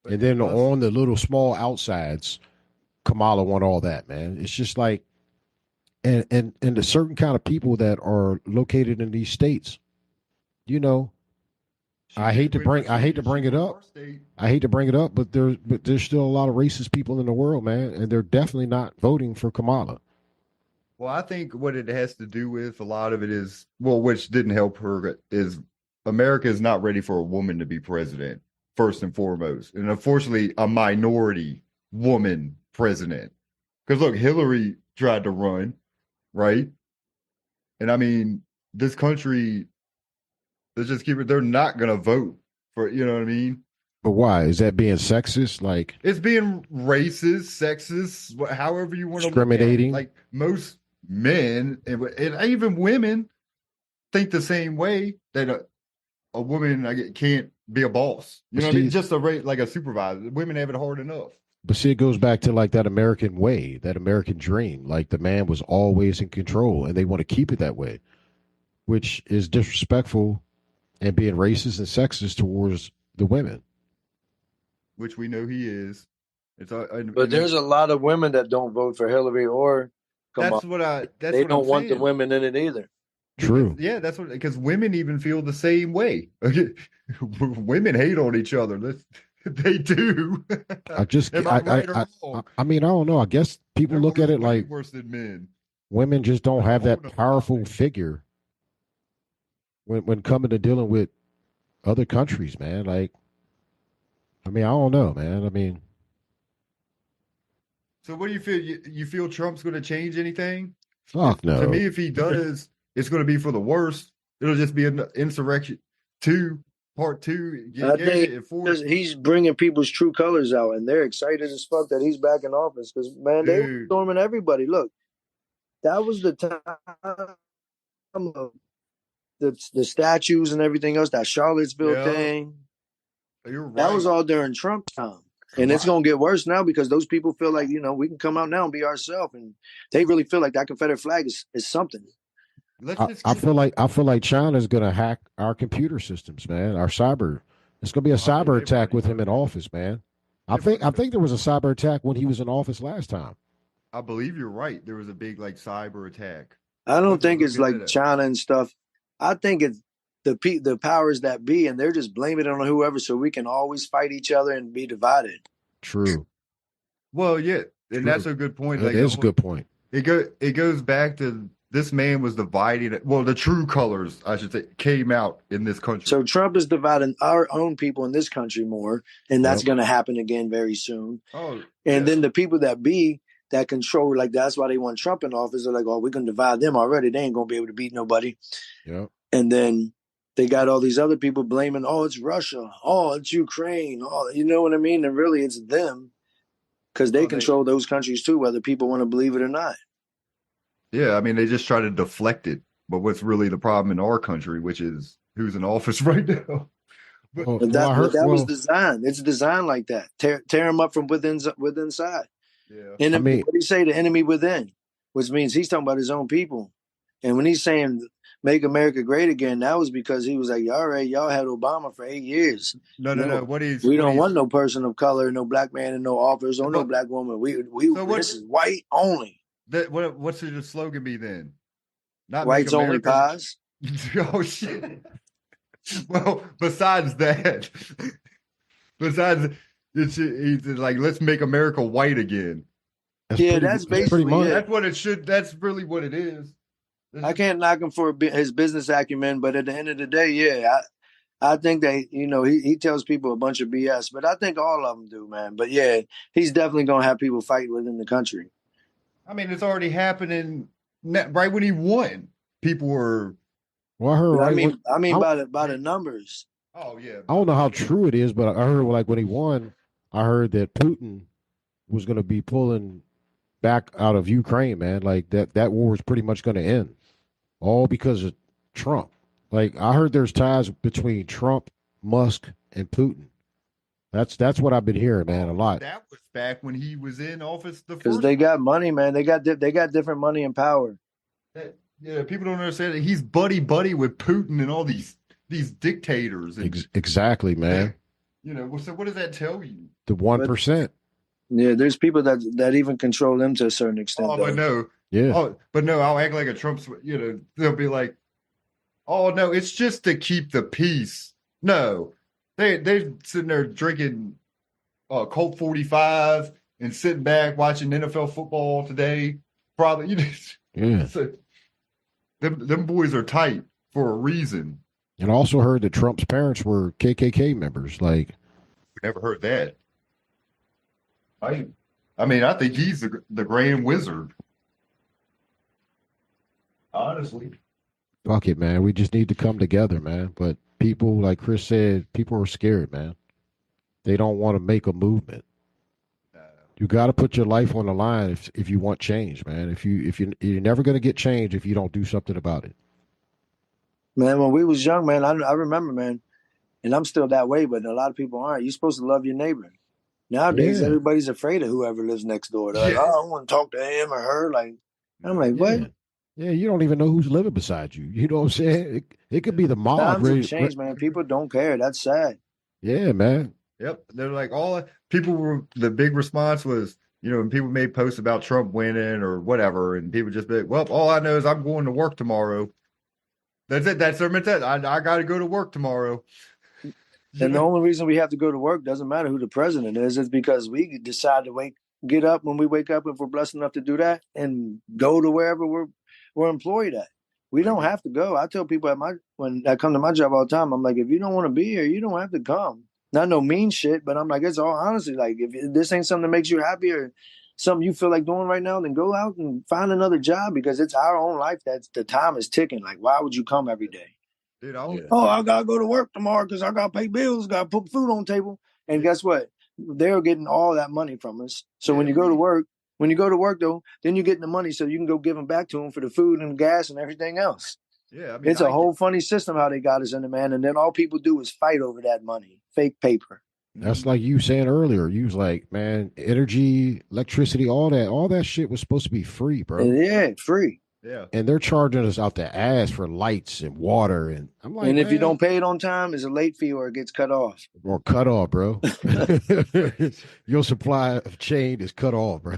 And then on the little small outsides, Kamala won all that, man. It's just like and the certain kind of people that are located in these states, you know, I hate to bring it up. I hate to bring it up, but there's still a lot of racist people in the world, man, and they're definitely not voting for Kamala.
Well, I think what it has to do with a lot of it is, well, which didn't help her, is America is not ready for a woman to be president, first and foremost. And unfortunately, a minority woman president. Because look, Hillary tried to run, right? And I mean, this country, let's just keep it, they're not going to vote for, you know what I mean?
But why? Is that being sexist? Like,
it's being racist, sexist, however you want to
discriminating.
Like most men and even women think the same way that a woman can't be a boss. You know what I mean? Just like a supervisor. Women have it hard enough.
But see, it goes back to like that American way, that American dream. Like the man was always in control, and they want to keep it that way, which is disrespectful and being racist and sexist towards the women.
Which we know he is.
But there's a lot of women that don't vote for Hillary or Kamala. They don't want the women in it either.
True.
Yeah, that's what, because women even feel the same way. Women hate on each other. They do.
I mean, I don't know. I guess people look at it like
worse than men.
Women just don't have that powerful figure when coming to dealing with other countries, man. Like, I mean, I don't know, man. I mean,
so what do you feel? You feel Trump's going to change anything?
Fuck no.
To me, if he does, it's going to be for the worst. It'll just be an insurrection part 2.
I think he's bringing people's true colors out, and they're excited as fuck that he's back in office. Because man, they were storming everybody. Look, that was the time of the statues and everything else. That Charlottesville thing.
You're right.
That was all during Trump's time. And it's going to get worse now because those people feel like, we can come out now and be ourselves. And they really feel like that Confederate flag is something.
I feel like China's going to hack our computer systems, man. Our cyber. It's going to be a cyber attack with him in office, man. I think there was a cyber attack when he was in office last time.
I believe you're right. There was a big cyber attack.
I don't think it's like China and stuff. I think it's the powers that be, and they're just blaming it on whoever, so we can always fight each other and be divided.
True.
Well, yeah, and that's a good point.
That is a good point.
It goes back to this man was dividing. Well, the true colors, I should say, came out in this country.
So Trump is dividing our own people in this country more, and that's going to happen again very soon. And then the people that control, like that's why they want Trump in office. They're like, oh, we're going to divide them already. They ain't going to be able to beat nobody.
Yeah.
And then they got all these other people blaming, oh, it's Russia. Oh, it's Ukraine. Oh, you know what I mean? And really it's them because they control those countries too, whether people want to believe it or not.
Yeah, I mean, they just try to deflect it. But what's really the problem in our country, which is who's in office right now?
But that was designed. It's designed like that. Tear them up from inside.
Yeah.
And what do you say? The enemy within, which means he's talking about his own people. And when he's saying Make America Great Again, that was because he was like, all right, y'all had Obama for 8 years.
No.
We don't want no person of color, no black man in no office, or no
But-
black woman. This is white only.
What's the slogan be then? Not
Whites
make
only
America.
pies.
Oh shit. Well, besides that, it's like let's make America white again.
That's basically
much.
it.
That's what it should. That's really what it is.
I can't knock him for his business acumen, but at the end of the day, yeah, I think that he tells people a bunch of BS, but I think all of them do, man. But yeah, he's definitely gonna have people fight within the country.
I mean, it's already happening right when he won. People were.
Well, I heard.
By the numbers.
Oh yeah.
I don't know how true it is, but I heard like when he won, I heard that Putin was going to be pulling back out of Ukraine, man. Like that war is pretty much going to end, all because of Trump. Like I heard there's ties between Trump, Musk, and Putin. That's what I've been hearing, man, a lot.
That was back when he was in office.
Because they got money, man. They got different money and power.
People don't understand that he's buddy with Putin and all these dictators. And,
exactly, man.
So what does that tell you?
The 1%.
Yeah, there's people that even control them to a certain extent.
Oh, but no.
Yeah.
Oh, but no, I'll act like a Trump's, they'll be like, oh, no, it's just to keep the peace. No, they're sitting there drinking Colt 45 and sitting back watching NFL football today. Probably,
Yeah.
So, them boys are tight for a reason.
And I also heard that Trump's parents were KKK members. Like,
We never heard that. I mean, I think he's the Grand Wizard. Honestly.
fuck it, man. We just need to come together, man. But people, like Chris said, people are scared, man. They don't want to make a movement. You got to put your life on the line if you want change, man. You're never going to get change if you don't do something about it.
Man, when we was young, man, I remember, man, and I'm still that way, but a lot of people aren't. You're supposed to love your neighbor. Nowadays, everybody's afraid of whoever lives next door. They're like, oh, I want to talk to him or her. Like, I'm like, what?
Yeah, you don't even know who's living beside you. You know what I'm saying? It could be the mob.
Times have changed, man. People don't care. That's sad.
Yeah, man.
Yep. They're like the big response was, when people made posts about Trump winning or whatever, and people just be like, well, all I know is I'm going to work tomorrow. That's it. That's their mentality. I got to go to work tomorrow.
And the only reason we have to go to work doesn't matter who the president is. It's because we decide to get up when we wake up, if we're blessed enough to do that, and go to wherever we're employed at. We don't have to go. I tell people when I come to my job all the time, I'm like, if you don't want to be here, you don't have to come. Not no mean shit, but I'm like, it's all honestly. Like, if this ain't something that makes you happy or something you feel like doing right now, then go out and find another job, because it's our own life. The time is ticking. Like, why would you come every day?
Dude,
I gotta go to work tomorrow because I gotta pay bills, gotta put food on the table. And guess what? They're getting all that money from us. So when you go to work though, then you're getting the money so you can go give them back to them for the food and gas and everything else.
Yeah, I mean,
it's a whole funny system how they got us in the man, and then all people do is fight over that money, fake paper.
That's like you saying earlier. You was like, man, energy, electricity, all that shit was supposed to be free, bro.
Yeah, free.
Yeah.
And they're charging us out the ass for lights and water, and I'm like,
and if you don't pay it on time, it's a late fee or it gets cut off.
Or cut off, bro. Your supply of chain is cut off, bro.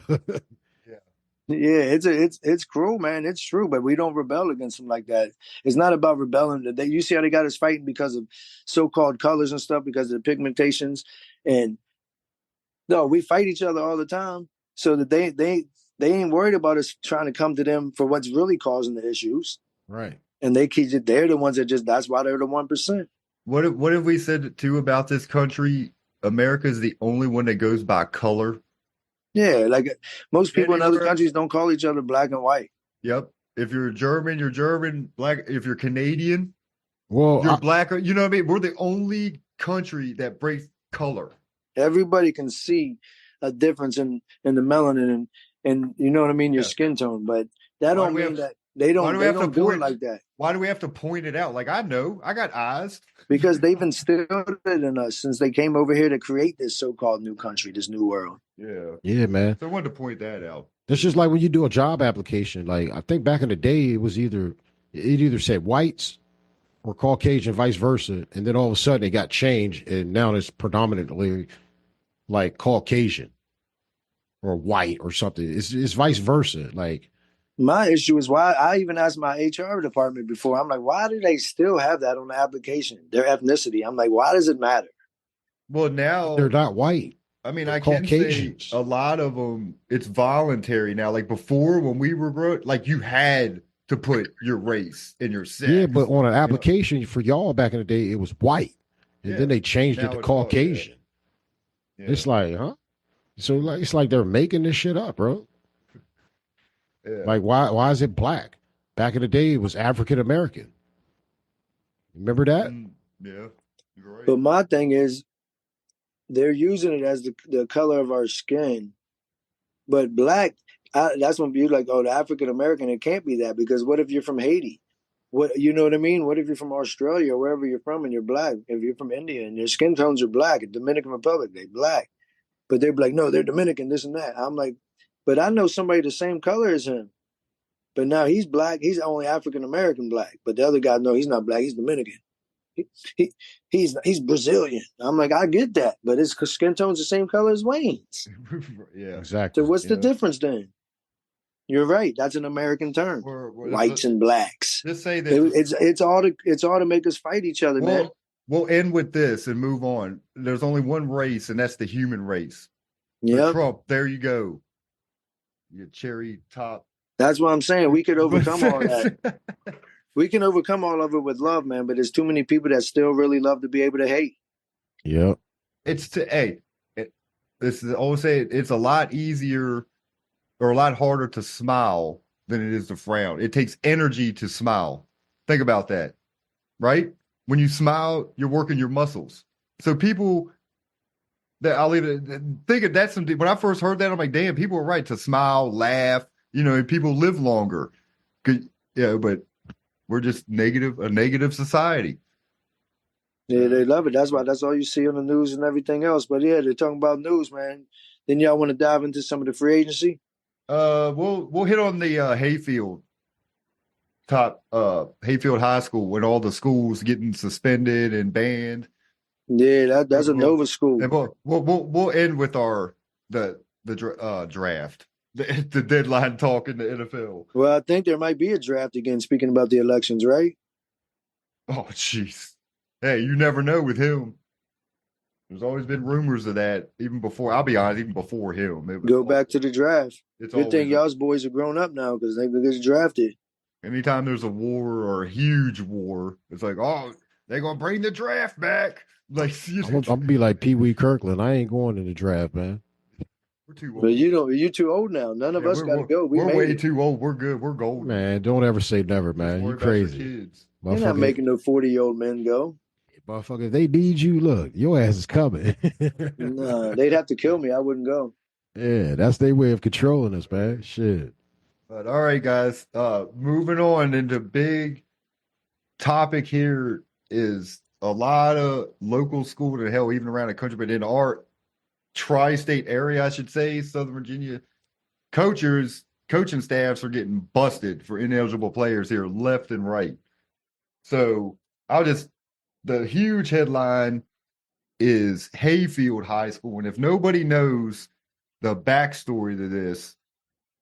Yeah, it's cruel, man. It's true, but we don't rebel against them like that. It's not about rebelling. You see how they got us fighting because of so-called colors and stuff, because of the pigmentations, and no, we fight each other all the time, so that they ain't worried about us trying to come to them for what's really causing the issues,
right?
And they're the ones that's why they're the 1%.
What have we said too about this country? America is the only one that goes by color.
Yeah, like most people in other countries don't call each other black and white.
Yep. If you're German, you're German. Black. If you're Canadian,
well,
you're black. You know what I mean? We're the only country that breaks color.
Everybody can see a difference in the melanin and you know what I mean, your skin tone, but that don't mean that they don't do it like that.
Why do we have to point it out? Like, I know, I got eyes.
Because they've instilled it in us since they came over here to create this so-called new country, this new world.
Yeah,
man.
So I wanted to point that out.
It's just like when you do a job application. Like, I think back in the day, it was either It either said whites or Caucasian, vice versa, and then all of a sudden it got changed, and now it's predominantly like Caucasian or white or something. It's vice versa. Like
My issue is why I even asked my HR department before. I'm like, why do they still have that on the application? Their ethnicity. I'm like, why does it matter?
Well, now
they're not white.
I mean,
They're
I can say
Caucasians.
a lot of them, it's voluntary now. Like before, when we were like you had to put your race and your sex.
Yeah, but on an
you know?
application for y'all back in the day, it was white, and
Yeah.
then they changed it
Now
to
it's called,
Caucasian.
Yeah.
It's like, huh? So like, it's like they're making this shit up, bro.
Yeah.
Like, why is it black? Back in the day, it was African American. Remember that?
Yeah, you're right.
But my thing is, they're using it as the color of our skin. But black, that's when you're like, oh, the African American, it can't be that, because what if you're from Haiti? What, you know what I mean? What if you're from Australia or wherever you're from and you're black? If you're from India and your skin tones are black, in Dominican Republic, they black. But they're like, no, they're Dominican, this and that. I'm like, but I know somebody the same color as him. But now he's black. He's only African American black. But the other guy, no, he's not black. He's Dominican. He's Brazilian. I'm like, I get that, but his skin tone's the same color as Wayne's.
Yeah,
Exactly.
So what's the difference then? You're right. That's an American term. Whites and blacks.
Just say that
It's all to make us fight each other, man.
We'll end with this and move on. There's only one race, and that's the human race.
Yeah,
Trump, there you go. Your cherry top.
That's what I'm saying. We could overcome all that. We can overcome all of it with love, man. But there's too many people that still really love to be able to hate.
Yep.
This is always say it's a lot easier or a lot harder to smile than it is to frown. It takes energy to smile. Think about that, right? When you smile, you're working your muscles. So people that I'll even think of that when I first heard that, I'm like, damn, people are right to smile, laugh, and people live longer. But we're just a negative society.
Yeah, they love it. That's all you see on the news and everything else. But yeah, they're talking about news, man. Then y'all want to dive into some of the free agency?
We'll hit on the Hayfield High School when all the schools getting suspended and banned.
Yeah, that's a Nova school.
And we'll end with the draft, the deadline talk in the NFL.
Well, I think there might be a draft again. Speaking about the elections, right?
Oh, jeez. Hey, you never know with him. There's always been rumors of that, even before. I'll be honest, even before him.
Go back to the draft. Good thing y'all's boys are grown up now because they get drafted.
Anytime there's a war or a huge war, it's like, oh, they're gonna bring the draft back. Like,
I'm gonna be like Pee Wee Kirkland. I ain't going to the draft, man.
We're too old.
But you're too old now. None of us got to go.
We're way too old. We're good. We're golden.
Man, don't ever say never, man. You crazy.
You're not making no 40-year-old men go.
Motherfucker, if they need you, look, your ass is coming.
Nah, they'd have to kill me. I wouldn't go.
Yeah, that's their way of controlling us, man. Shit.
But all right, guys. Moving on into big topic here is a lot of local schools and hell, even around the country, but in our tri-state area, I should say, Southern Virginia, coaching staffs are getting busted for ineligible players here left and right. So the huge headline is Hayfield High School. And if nobody knows the backstory to this,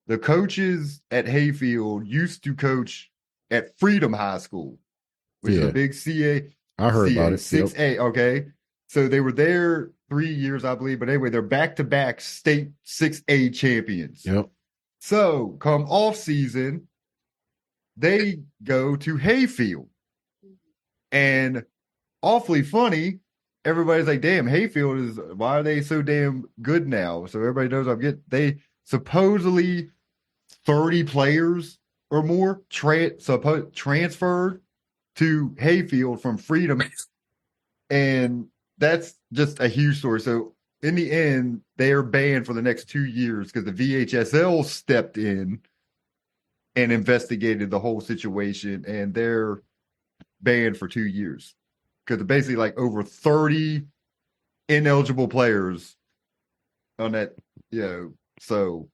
the coaches at Hayfield used to coach at Freedom High School, which is a big CA.
I heard about it.
6A, yep. Okay. So they were there 3 years, I believe. But anyway, they're back-to-back state 6A champions.
Yep.
So come off season, they go to Hayfield. And awfully funny, everybody's like, damn, Hayfield why are they so damn good now? So everybody knows they supposedly 30 players or more transferred to Hayfield from Freedom. And that's just a huge story. So in the end, they are banned for the next 2 years because the VHSL stepped in and investigated the whole situation, and they're banned for 2 years because basically like over 30 ineligible players on that, so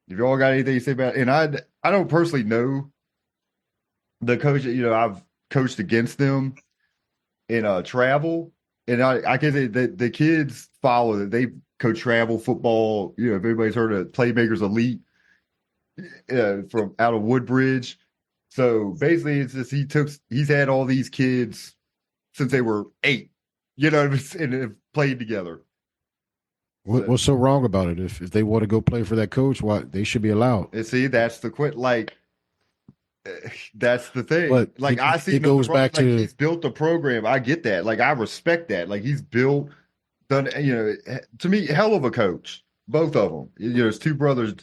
if you all got anything to say about it, and I don't personally know the coach, I've coached against them in travel, and I can say that the kids follow it. They coach travel football. If everybody's heard of Playmakers Elite from out of Woodbridge. So basically, it's just he's had all these kids since they were 8, and have played together.
What's so wrong about it? If they want to go play for that coach, why they should be allowed.
And see, that's the that's the thing.
But
I see
it goes back to
he's built a program. I get that. I respect that. He's done. To me, hell of a coach. Both of them. His two brothers,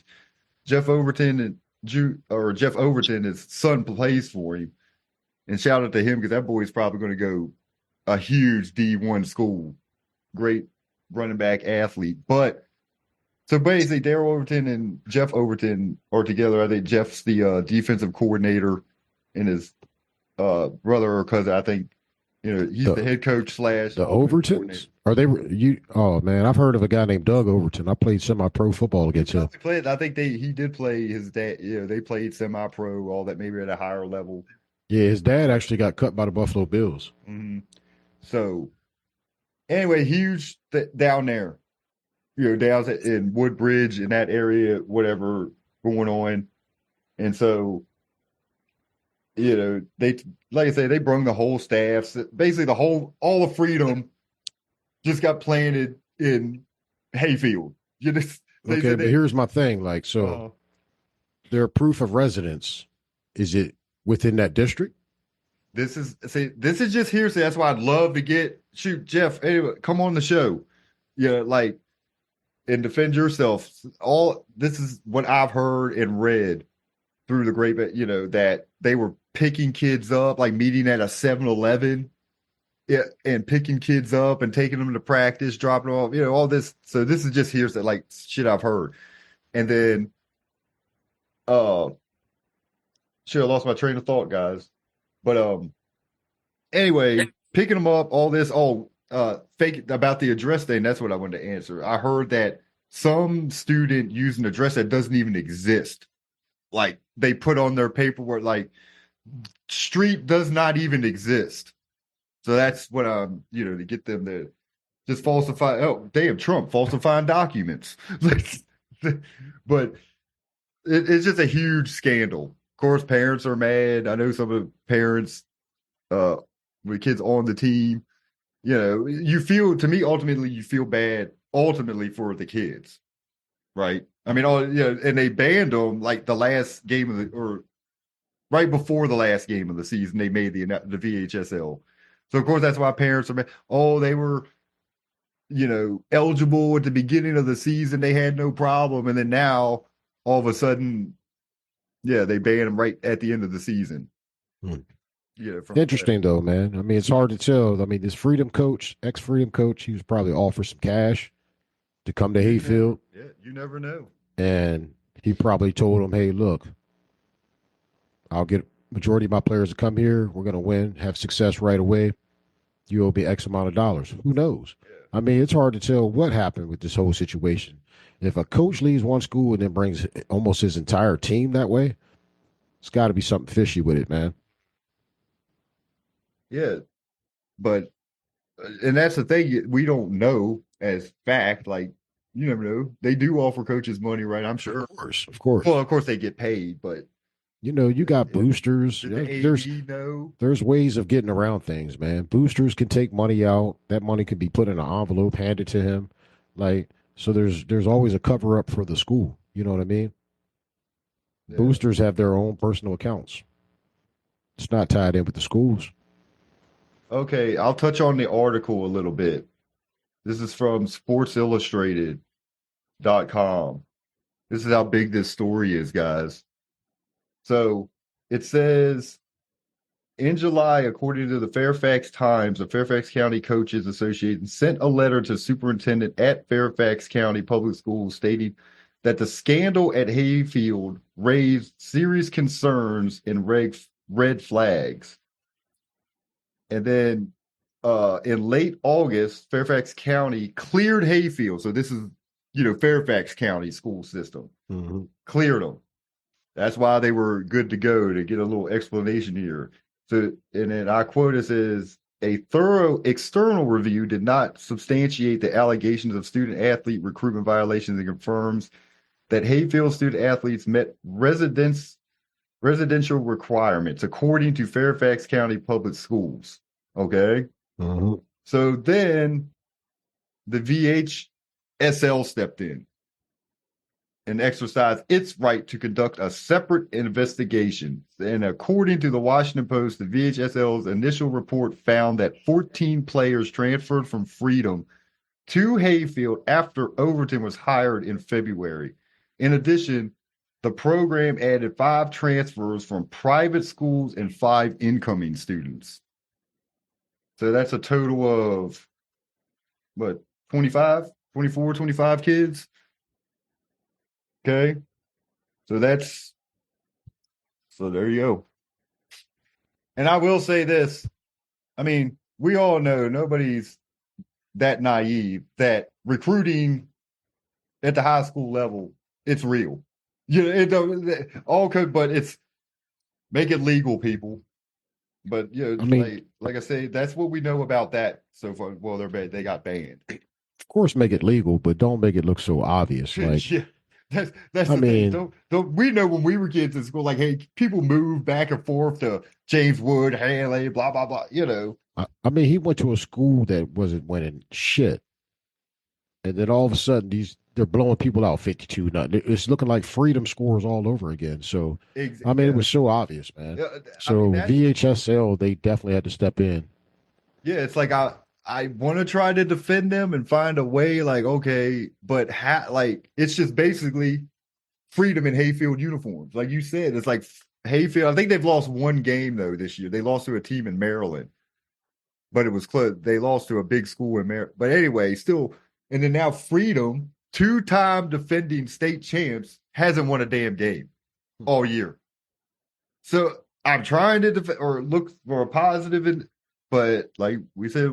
Jeff Overton and Jeff Overton, his son plays for him. And shout out to him because that boy's probably going to go a huge D1 school. Great running back athlete. But so basically, Daryl Overton and Jeff Overton are together. I think Jeff's the defensive coordinator, and his brother or cousin, I think, he's the head coach /
the Overtons. Are they you? Oh man, I've heard of a guy named Doug Overton. I played semi-pro football against him.
I think he did play his dad. They played semi-pro, all that, maybe at a higher level.
Yeah, his dad actually got cut by the Buffalo Bills.
Mm-hmm. So anyway, huge down there. Down in Woodbridge, in that area, whatever going on. And so, they, like I say, they brung the whole staff. So basically, all the freedom just got planted in Hayfield.
But here's my thing. Their proof of residence, is it within that district?
This is just hearsay. That's why I'd love to Jeff, anyway, come on the show. And defend yourself. This is what I've heard and read through the grapevine, that they were picking kids up, meeting at a 7-Eleven, and picking kids up and taking them to practice, dropping them off, all this. So this is just hearsay, shit I've heard. And then, shit, I lost my train of thought, guys. But anyway, picking them up, all this, fake about the address thing. That's what I wanted to answer. I heard that some student used an address that doesn't even exist. They put on their paperwork, street does not even exist. So that's what to get them to just falsify. Oh, damn, Trump falsifying documents. But it's just a huge scandal. Of course, parents are mad. I know some of the parents, with kids on the team. Ultimately, you feel bad ultimately for the kids, right? I mean, and they banned them the last game or right before the last game of the season. They made the VHSL, so of course that's why parents are mad. Oh, they were, eligible at the beginning of the season. They had no problem, and then now all of a sudden, they banned them right at the end of the season.
Interesting though, man. I mean, it's hard to tell. I mean, this ex-Freedom coach, he was probably offered some cash to come to Hayfield.
Yeah, you never know.
And he probably told him, hey, look, I'll get majority of my players to come here. We're going to win, have success right away. You owe me X amount of dollars. Who knows? Yeah. I mean, it's hard to tell what happened with this whole situation. If a coach leaves one school and then brings almost his entire team that way, it's got to be something fishy with it, man.
Yeah, and that's the thing, we don't know as fact. You never know. They do offer coaches money, right? I'm sure.
Of course.
Well, of course they get paid, but
you got boosters. There's ways of getting around things, man. Boosters can take money out. That money could be put in an envelope, handed to him. So there's always a cover up for the school. You know what I mean? Yeah. Boosters have their own personal accounts. It's not tied in with the schools.
Okay, I'll touch on the article a little bit. This is from sportsillustrated.com. This is how big this story is, guys. So it says, in July, according to the Fairfax Times, the Fairfax County Coaches Association sent a letter to superintendent at Fairfax County Public Schools stating that the scandal at Hayfield raised serious concerns and red flags. And then in late August, Fairfax County cleared Hayfield. So this is, Fairfax County school system. Mm-hmm. Cleared them. That's why they were good to go, to get a little explanation here. So, and then I quote, it says, a thorough external review did not substantiate the allegations of student athlete recruitment violations and confirms that Hayfield student athletes met residential requirements according to Fairfax County Public Schools. Okay.
Mhm.
So then the VHSL stepped in and exercised its right to conduct a separate investigation. And according to the Washington Post, the VHSL's initial report found that 14 players transferred from Freedom to Hayfield after Overton was hired in February. In addition, the program added 5 transfers from private schools and 5 incoming students. So that's a total of, what, 25, 24, 25 kids? Okay. So there you go. And I will say this. I mean, we all know nobody's that naive that recruiting at the high school level, it's real. But it's make it legal, people. But
I mean,
like I say, that's what we know about that so far. Well, they got banned.
of course, make it legal, but don't make it look so obvious. Like,
Yeah. That's
I
the
mean,
thing. Don't we know when we were kids in school, like, hey, people move back and forth to James Wood, Handley, blah, blah, blah,
I mean, he went to a school that wasn't winning shit, and then all of a sudden, they're blowing people out 52. Now it's looking like Freedom scores all over again. So, I mean, it was so obvious, man.
Yeah,
So VHSL, they definitely had to step in.
Yeah, it's like I want to try to defend them and find a way, like, okay, but it's just basically Freedom in Hayfield uniforms. Like you said, it's like Hayfield. I think they've lost one game though this year. They lost to a team in Maryland, but it was close. They lost to a big school in Maryland. But anyway, still, and then now Freedom, 2-time defending state champs, hasn't won a damn game all year. So I'm trying to defend or look for a positive, but like we said,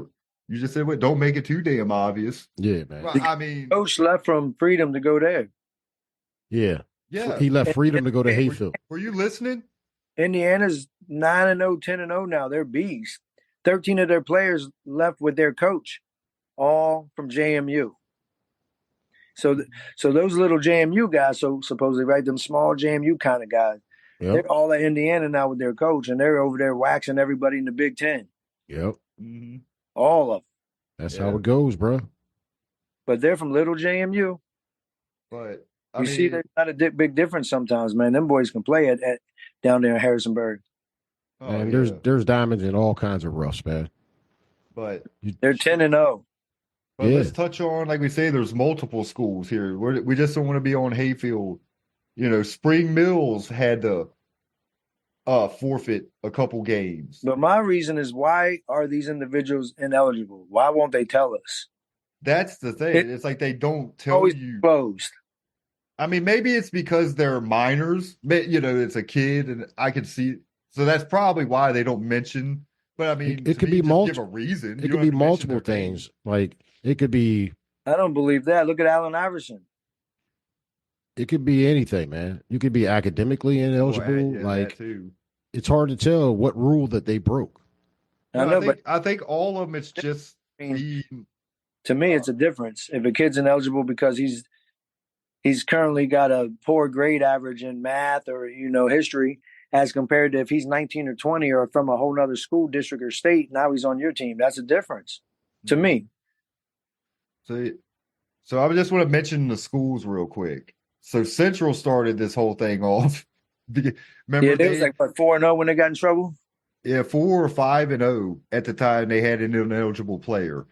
you just said, don't make it too damn obvious.
Yeah, man.
Well, I mean,
Coach left from Freedom to go there.
Yeah.
Yeah.
He left Freedom to go to Hayfield.
Were you listening?
Indiana's 9-0, 10-0 now. They're beasts. 13 of their players left with their coach, all from JMU. So those little JMU guys, so supposedly, right, them small JMU kind of guys, they're all at Indiana now with their coach, and they're over there waxing everybody in the Big Ten.
Yep.
Mm-hmm.
All of them.
That's how it goes, bro.
But they're from little JMU.
But
you see, there's not a big difference sometimes, man. Them boys can play at down there in Harrisonburg.
And there's diamonds in all kinds of roughs, man.
But
they're 10-0.
But let's touch on, like we say, there's multiple schools here. We just don't want to be on Hayfield. Spring Mills had to forfeit a couple games.
But my reason is, why are these individuals ineligible? Why won't they tell us?
That's the thing. It's like they don't tell
always
you.
Closed.
I mean, maybe it's because they're minors. It's a kid, and I can see. So that's probably why they don't mention. But I mean,
it could be multiple.
Give a reason.
It could be multiple things. Like it could be.
I don't believe that. Look at Allen Iverson.
It could be anything, man. You could be academically ineligible. Like it's hard to tell what rule that they broke.
I think all of them. It's just.
To me, it's a difference. If a kid's ineligible because he's currently got a poor grade average in math or history, as compared to if he's 19 or 20 or from a whole nother school district or state, now he's on your team. That's a difference to me.
So I just want to mention the schools real quick. So Central started this whole thing off. Remember,
they was like 4-0 when they got in trouble.
Yeah, 4 or 5-0 at the time. They had an ineligible player,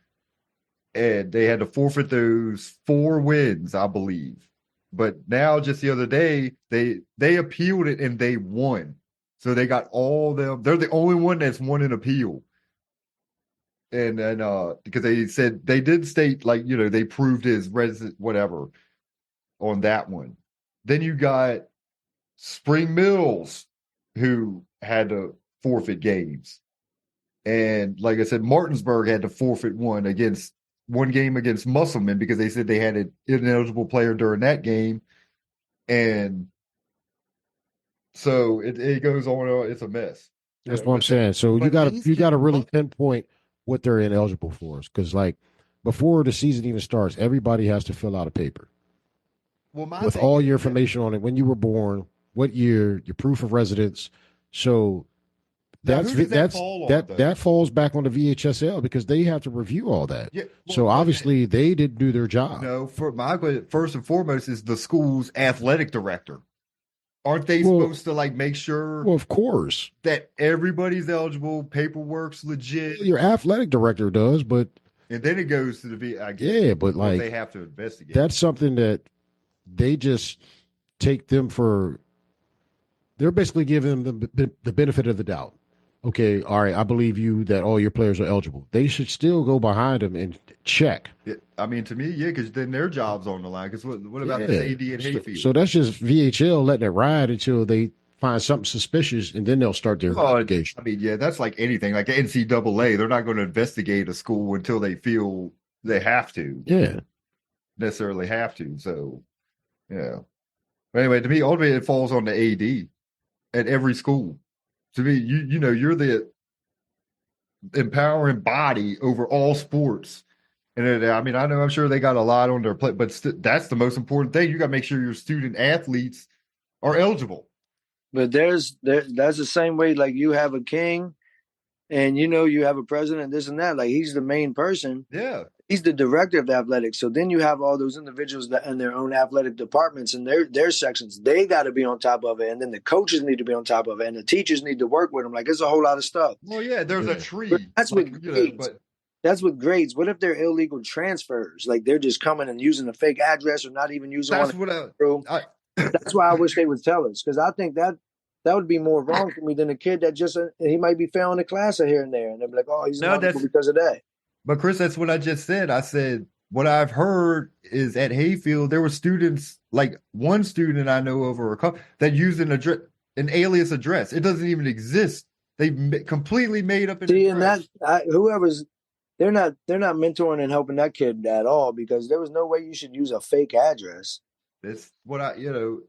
and they had to forfeit those 4 wins, I believe. But now, just the other day, they appealed it and they won. So they got all them. They're the only one that's won an appeal. And then because they said they did state, like, they proved his resident whatever on that one. Then you got Spring Mills, who had to forfeit games. And like I said, Martinsburg had to forfeit one game against Musselman because they said they had an ineligible player during that game. And So it goes on. It's a mess.
That's what I'm saying. So
but these
you gotta
kids
really
love-
pinpoint what they're ineligible for, because like before the season even starts, everybody has to fill out a paper
Well, my
with
thing
all
is
your
that
information on it, when you were born, what year, your proof of residence. So
now who does that fall on though?
that falls back on the VHSL because they have to review all that.
Yeah.
So
Well,
obviously they didn't do their job.
no, for my first and foremost is the school's athletic director. Aren't they
Well,
supposed to like make sure
Well, of course,
that everybody's eligible, paperwork's legit,
your athletic director does, but
and then it goes to the I guess
yeah, but
what
like
they have to investigate.
that's something that they just take them for. They're basically giving them the benefit of the doubt. Okay, all right, I believe you that all your players are eligible. They should still go behind them and check.
I mean, to me, yeah, because then their job's on the line. Because what about
Yeah.
this AD at Hayfield?
So that's just VHL letting it ride until they find something suspicious, and then they'll start their investigation.
I mean, yeah, that's like anything. Like the NCAA, they're not going to investigate a school until they feel they have to.
Yeah.
Necessarily have to. So, yeah. But anyway, to me, ultimately, it falls on the AD at every school. To me, you know, you're the empowering body over all sports. And I mean, I'm sure they got a lot on their plate, but that's the most important thing. You got to make sure your student athletes are eligible.
But that's the same way. Like you have a king, and you have a president, this and that. Like he's the main person.
Yeah.
He's the director of the athletics. So then you have all those individuals that in their own athletic departments and their sections. They got to be on top of it, and then the coaches need to be on top of it, and the teachers need to work with them. Like it's a whole lot of stuff.
Well, yeah, there's a tree.
But that's
like,
what grades.
but
That's with grades. What if they're illegal transfers? Like they're just coming and using a fake address or not even using
that's
one.
what
That's why I wish they would tell us, because I think that would be more wrong for me than a kid that just he might be failing a class here and there, and they'll be like, "Oh, he's not because of that."
But Chris, that's what I just said. I said what I've heard is at Hayfield there were students, like one student I know of or a couple that used an alias address. It doesn't even exist. They completely made up an
See,
address.
and whoever's they're not mentoring and helping that kid at all, because there was no way you should use a fake address.
That's what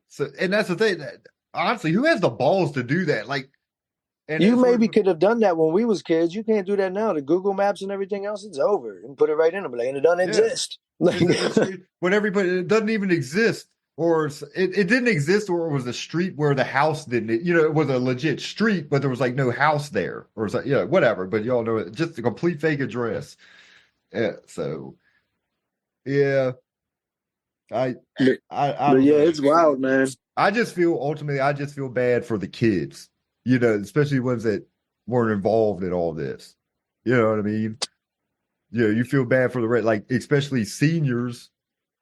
so, and that's the thing that honestly, who has the balls to do that? Like, and
you maybe could have done that when we was kids. You can't do that now. The Google Maps and everything else, it's over. You can put it right in. And it doesn't exist.
When everybody, it doesn't even exist, or it didn't exist, or it was a street where the house didn't. It was a legit street, but there was like no house there, or whatever. But y'all know it, just a complete fake address. Yeah, so yeah, I
yeah, it's wild, man.
I just feel bad for the kids, especially ones that weren't involved in all this. You know what I mean? You feel bad for like especially seniors,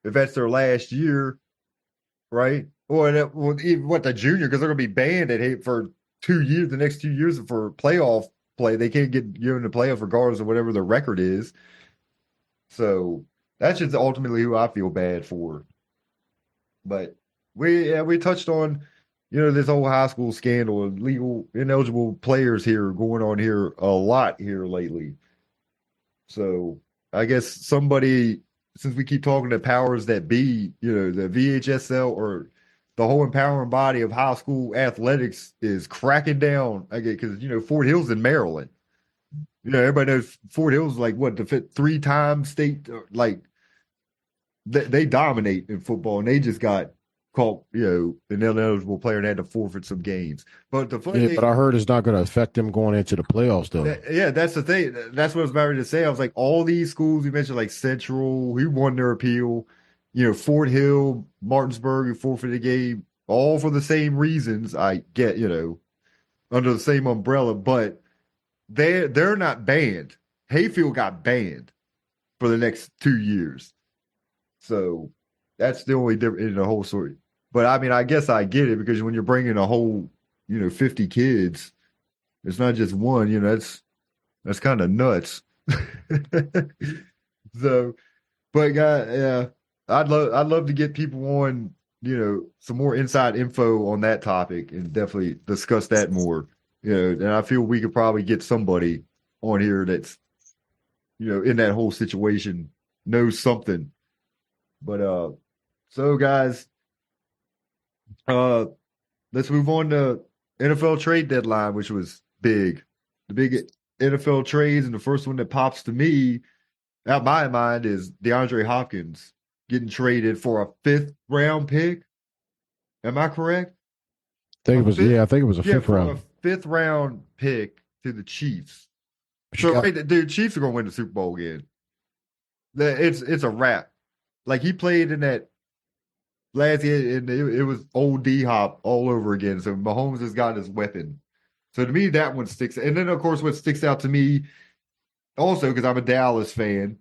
if that's their last year, right? Or even what the junior, because they're going to be banned for 2 years, the next 2 years for playoff play. They can't get in the playoff regardless of whatever their record is. So that's just ultimately who I feel bad for. But we touched on, this whole high school scandal and legal ineligible players here going on here a lot here lately. So I guess somebody, since we keep talking to powers that be, the VHSL or the whole empowering body of high school athletics is cracking down. Because, Fort Hill's in Maryland. Everybody knows Fort Hill's like the 3-time state, like they dominate in football, and they just got caught, an ineligible player and had to forfeit some games. But the funny thing,
but I heard it's not going to affect them going into the playoffs, though.
That's the thing. That's what I was about to say. I was like, all these schools you mentioned, like Central, who won their appeal, Fort Hill, Martinsburg, who forfeited a game, all for the same reasons. I get, under the same umbrella, but they're not banned. Hayfield got banned for the next 2 years. So that's the only difference in the whole story. But I mean, I guess I get it, because when you're bringing a whole, 50 kids, it's not just one. That's kind of nuts. So, but yeah, I'd love to get people on, some more inside info on that topic and definitely discuss that more. And I feel we could probably get somebody on here that's, in that whole situation, knows something. But so guys, let's move on to NFL trade deadline, which was big. The big NFL trades, and the first one that pops to me, out my mind, is DeAndre Hopkins getting traded for a 5th-round pick. Am I correct?
I think it was a
Yeah,
fifth
for
round.
a 5th-round pick to the Chiefs.
But you
So,
got-
right, the Chiefs are going to win the Super Bowl again. It's a wrap. Like, he played in that last year, and it was old D-Hop all over again. So Mahomes has got his weapon. So to me, that one sticks. And then, of course, what sticks out to me also, because I'm a Dallas fan,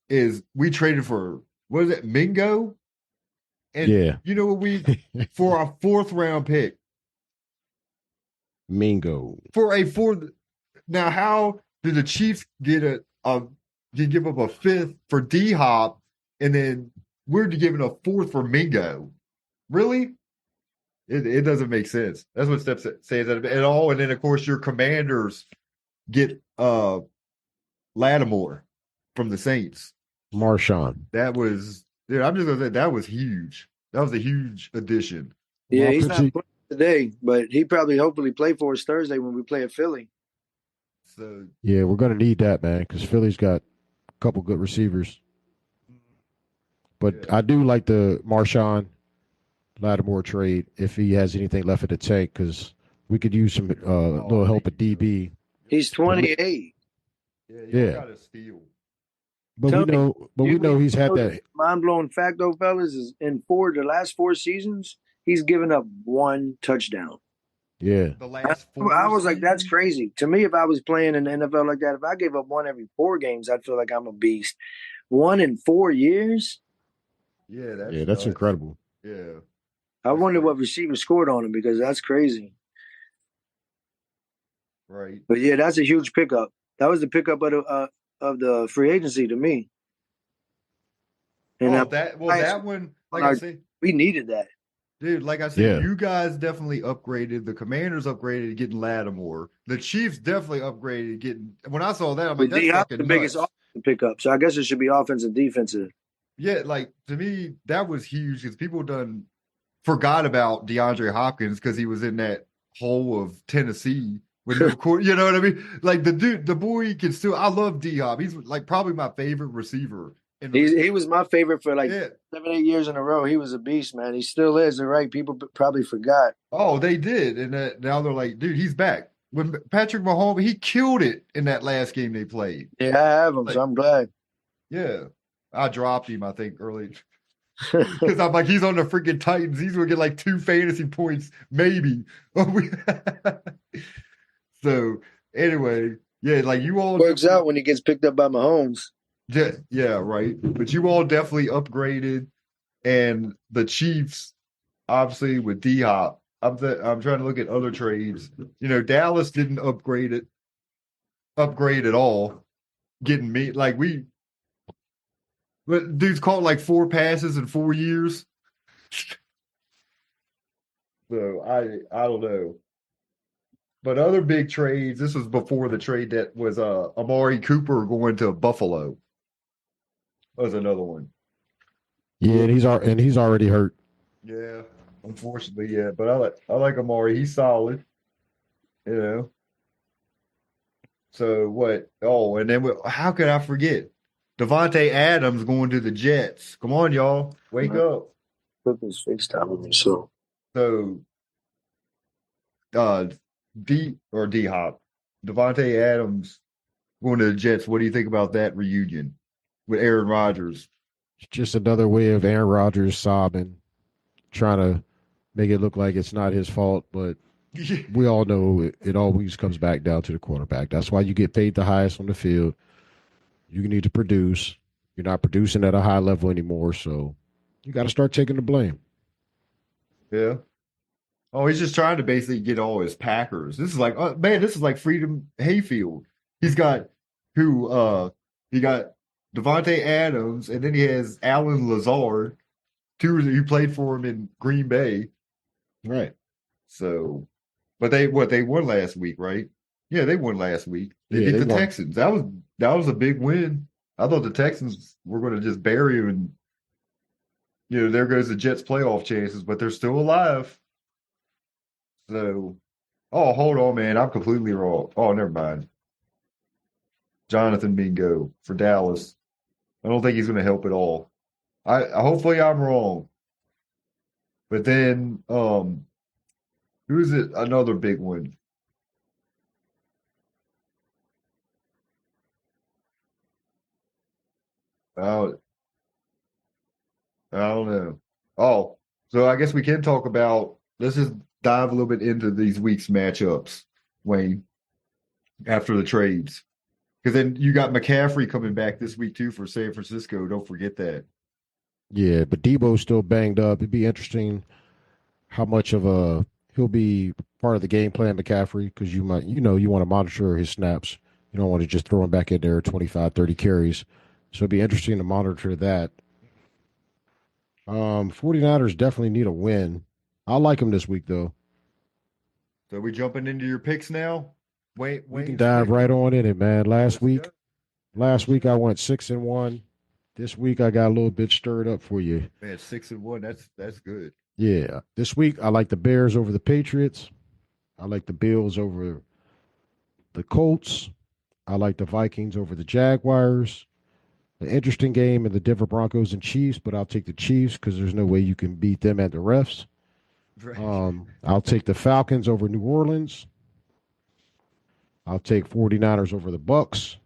is we traded for, what is it, Mingo? And
Yeah.
you know what for a 4th-round pick.
Mingo.
For a 4th. Now, how did the Chiefs get you give up a 5th for D-Hop, and then we're giving a 4th for Mingo? Really? It doesn't make sense. That's what Steph says at all. And then, of course, your Commanders get Lattimore from the Saints.
Marshawn.
That was, dude, I'm just going to say that was huge. That was a huge addition.
Yeah,
Well,
he's not playing today, but he probably hopefully play for us Thursday when we play at Philly.
So
Yeah, we're going to need that, man, because Philly's got a couple good receivers. But
yeah.
I do like the Marshawn Lattimore trade if he has anything left in the tank, because we could use some little help at DB.
He's 28.
Yeah. Got to steal.
But
Tony,
we know he's had that.
Mind-blowing fact, though, fellas, is in the last 4 seasons, he's given up 1 touchdown.
Yeah.
The last 4
I was like, that's crazy. To me, if I was playing in the NFL like that, if I gave up 1 every 4 games, I'd feel like I'm a beast. 1 in 4 years?
Yeah,
that's
nuts.
incredible.
Yeah.
I wonder what receiver scored on him, because that's crazy.
Right.
But yeah, that's a huge pickup. That was the pickup of the free agency to me. And
that one, like I said,
we needed that.
Dude, like I said, you guys definitely upgraded. The Commanders upgraded getting Lattimore. The Chiefs definitely upgraded getting. When I saw that, I'm like, that's fucking
the
nuts.
biggest offensive pickup. So I guess it should be offensive and defensive.
Yeah, like to me, that was huge because people forgot about DeAndre Hopkins because he was in that hole of Tennessee with no court. You know what I mean? Like the boy can still. I love D-Hop. He's like probably my favorite receiver.
He was my favorite for 7-8 years in a row. He was a beast, man. He still is. They're right. People probably forgot.
Oh, they did, and now they're like, dude, he's back. When Patrick Mahomes, he killed it in that last game they played.
Yeah, I have him, so I'm glad.
Yeah, I dropped him, I think, early because I'm like, he's on the freaking Titans. He's gonna get like 2 fantasy points, maybe. So anyway, yeah, like you all
works out when he gets picked up by Mahomes.
Yeah, right. But you all definitely upgraded, and the Chiefs, obviously with D-Hop. I'm trying to look at other trades. You know, Dallas didn't upgrade at all. Getting me like but dude's caught like 4 passes in 4 years. So I don't know. But other big trades, this was before the trade that was Amari Cooper going to Buffalo. Was another one.
Yeah, and he's already hurt.
Yeah, unfortunately, yeah. But I like Amari. He's solid. You know. So what? Oh, and then how could I forget? Devontae Adams going to the Jets. Come on, y'all, wake up.
Put his FaceTime with me, so.
D-Hop, Devontae Adams going to the Jets. What do you think about that reunion with Aaron Rodgers?
Just another way of Aaron Rodgers sobbing, trying to make it look like it's not his fault, but we all know it always comes back down to the quarterback. That's why you get paid the highest on the field. You need to produce. You're not producing at a high level anymore, so you got to start taking the blame.
Yeah. Oh, he's just trying to basically get all his Packers. This is like, this is like Freedom Hayfield. He got Devontae Adams, and then he has Alan Lazard, 2 who played for him in Green Bay.
Right.
So, but they won last week, right? Yeah, they won last week. They beat the Texans. That was a big win. I thought the Texans were going to just bury him, and there goes the Jets' playoff chances, but they're still alive. So, oh, hold on, man. I'm completely wrong. Oh, never mind. Jonathan Mingo for Dallas. I don't think he's going to help at all. Hopefully I'm wrong. But then, who is it? Another big one. I don't know. Oh, so I guess we can talk about. Let's just dive a little bit into these week's matchups, Wayne, after the trades. Because then you got McCaffrey coming back this week too for San Francisco. Don't forget that.
Yeah, but Debo's still banged up. It'd be interesting how much of he'll be part of the game plan, McCaffrey, because you want to monitor his snaps. You don't want to just throw him back in there 25, 30 carries. So it'd be interesting to monitor that. 49ers definitely need a win. I like them this week, though.
So we jumping into your picks now?
We can dive right on in it, man. Last week I went 6-1. This week I got a little bit stirred up for you.
Man, 6-1. That's good.
Yeah. This week I like the Bears over the Patriots. I like the Bills over the Colts. I like the Vikings over the Jaguars. An interesting game in the Denver Broncos and Chiefs, but I'll take the Chiefs because there's no way you can beat them at the refs.
Right.
I'll take the Falcons over New Orleans. I'll take 49ers over the Bucks.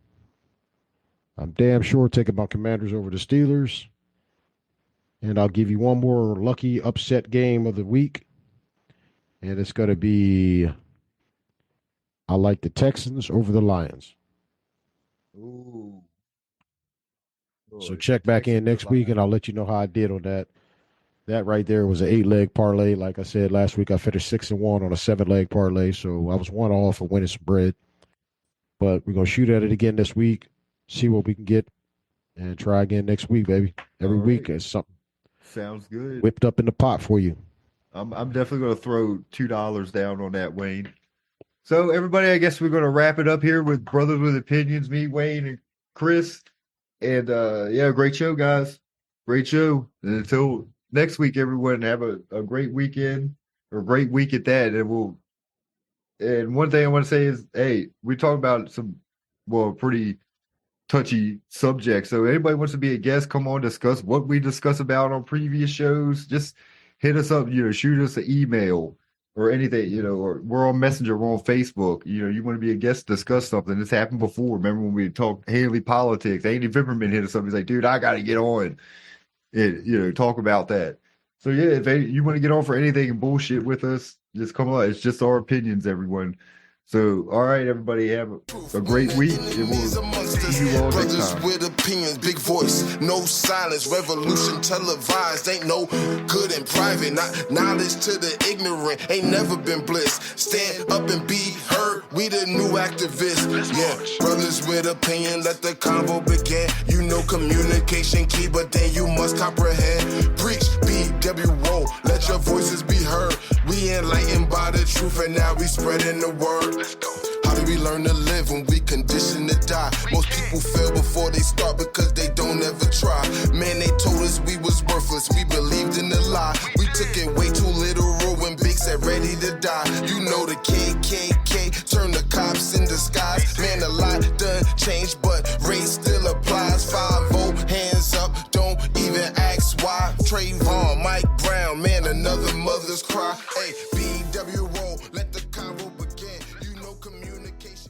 I'm damn sure taking my Commanders over the Steelers. And I'll give you one more lucky upset game of the week. And it's going to be, I like the Texans over the Lions.
Ooh.
So check back in next week, and I'll let you know how I did on that. That right there was an 8-leg parlay. Like I said last week, I finished 6-1 on a 7-leg parlay, so I was one off for winning some bread. But we're gonna shoot at it again this week, see what we can get, and try again next week, baby. Every week is something.
Sounds good.
Whipped up in the pot for you.
I'm definitely gonna throw $2 down on that, Wayne. So everybody, I guess we're gonna wrap it up here with Brothers with Opinions, me, Wayne, and Chris. And yeah, great show, guys. Great show. And until next week, everyone, have a great weekend or a great week at that. And one thing I want to say is, hey, we talk about some pretty touchy subjects. So anybody wants to be a guest, come on, discuss what we discuss about on previous shows. Just hit us up, shoot us an email or anything, or we're on Messenger, we're on Facebook. You want to be a guest, discuss something. This happened before. Remember when we talked Handley politics? Andy Vipperman hit us up. He's like, dude, I got to get on and, talk about that. So, yeah, if you want to get on for anything and bullshit with us, just come on. It's just our opinions, everyone. So, all right, everybody, have a great week, and we'll see you all next time.
Brothers with opinions, big voice, no silence, revolution televised, ain't no good in private, not knowledge to the ignorant, ain't never been bliss. Stand up and be heard, we the new activists. Yeah, brothers with opinion, let the convo begin. Communication key, but then you must comprehend. Preach, B.W.O, let your voices be heard. We enlightened by the truth, and now we spreading the word. Let's go. How do we learn to live when we conditioned to die? Most people fail before they start because they don't ever try. Man, they told us we was worthless. We believed in the lie. We took it way too literal when Big said ready to die. The KKK turned the cops in disguise. Man, a lot done changed, but race still applies. 5-0, hands up, don't even ask why. Trayvon, Mike Brown, man, another mother's cry. Hey.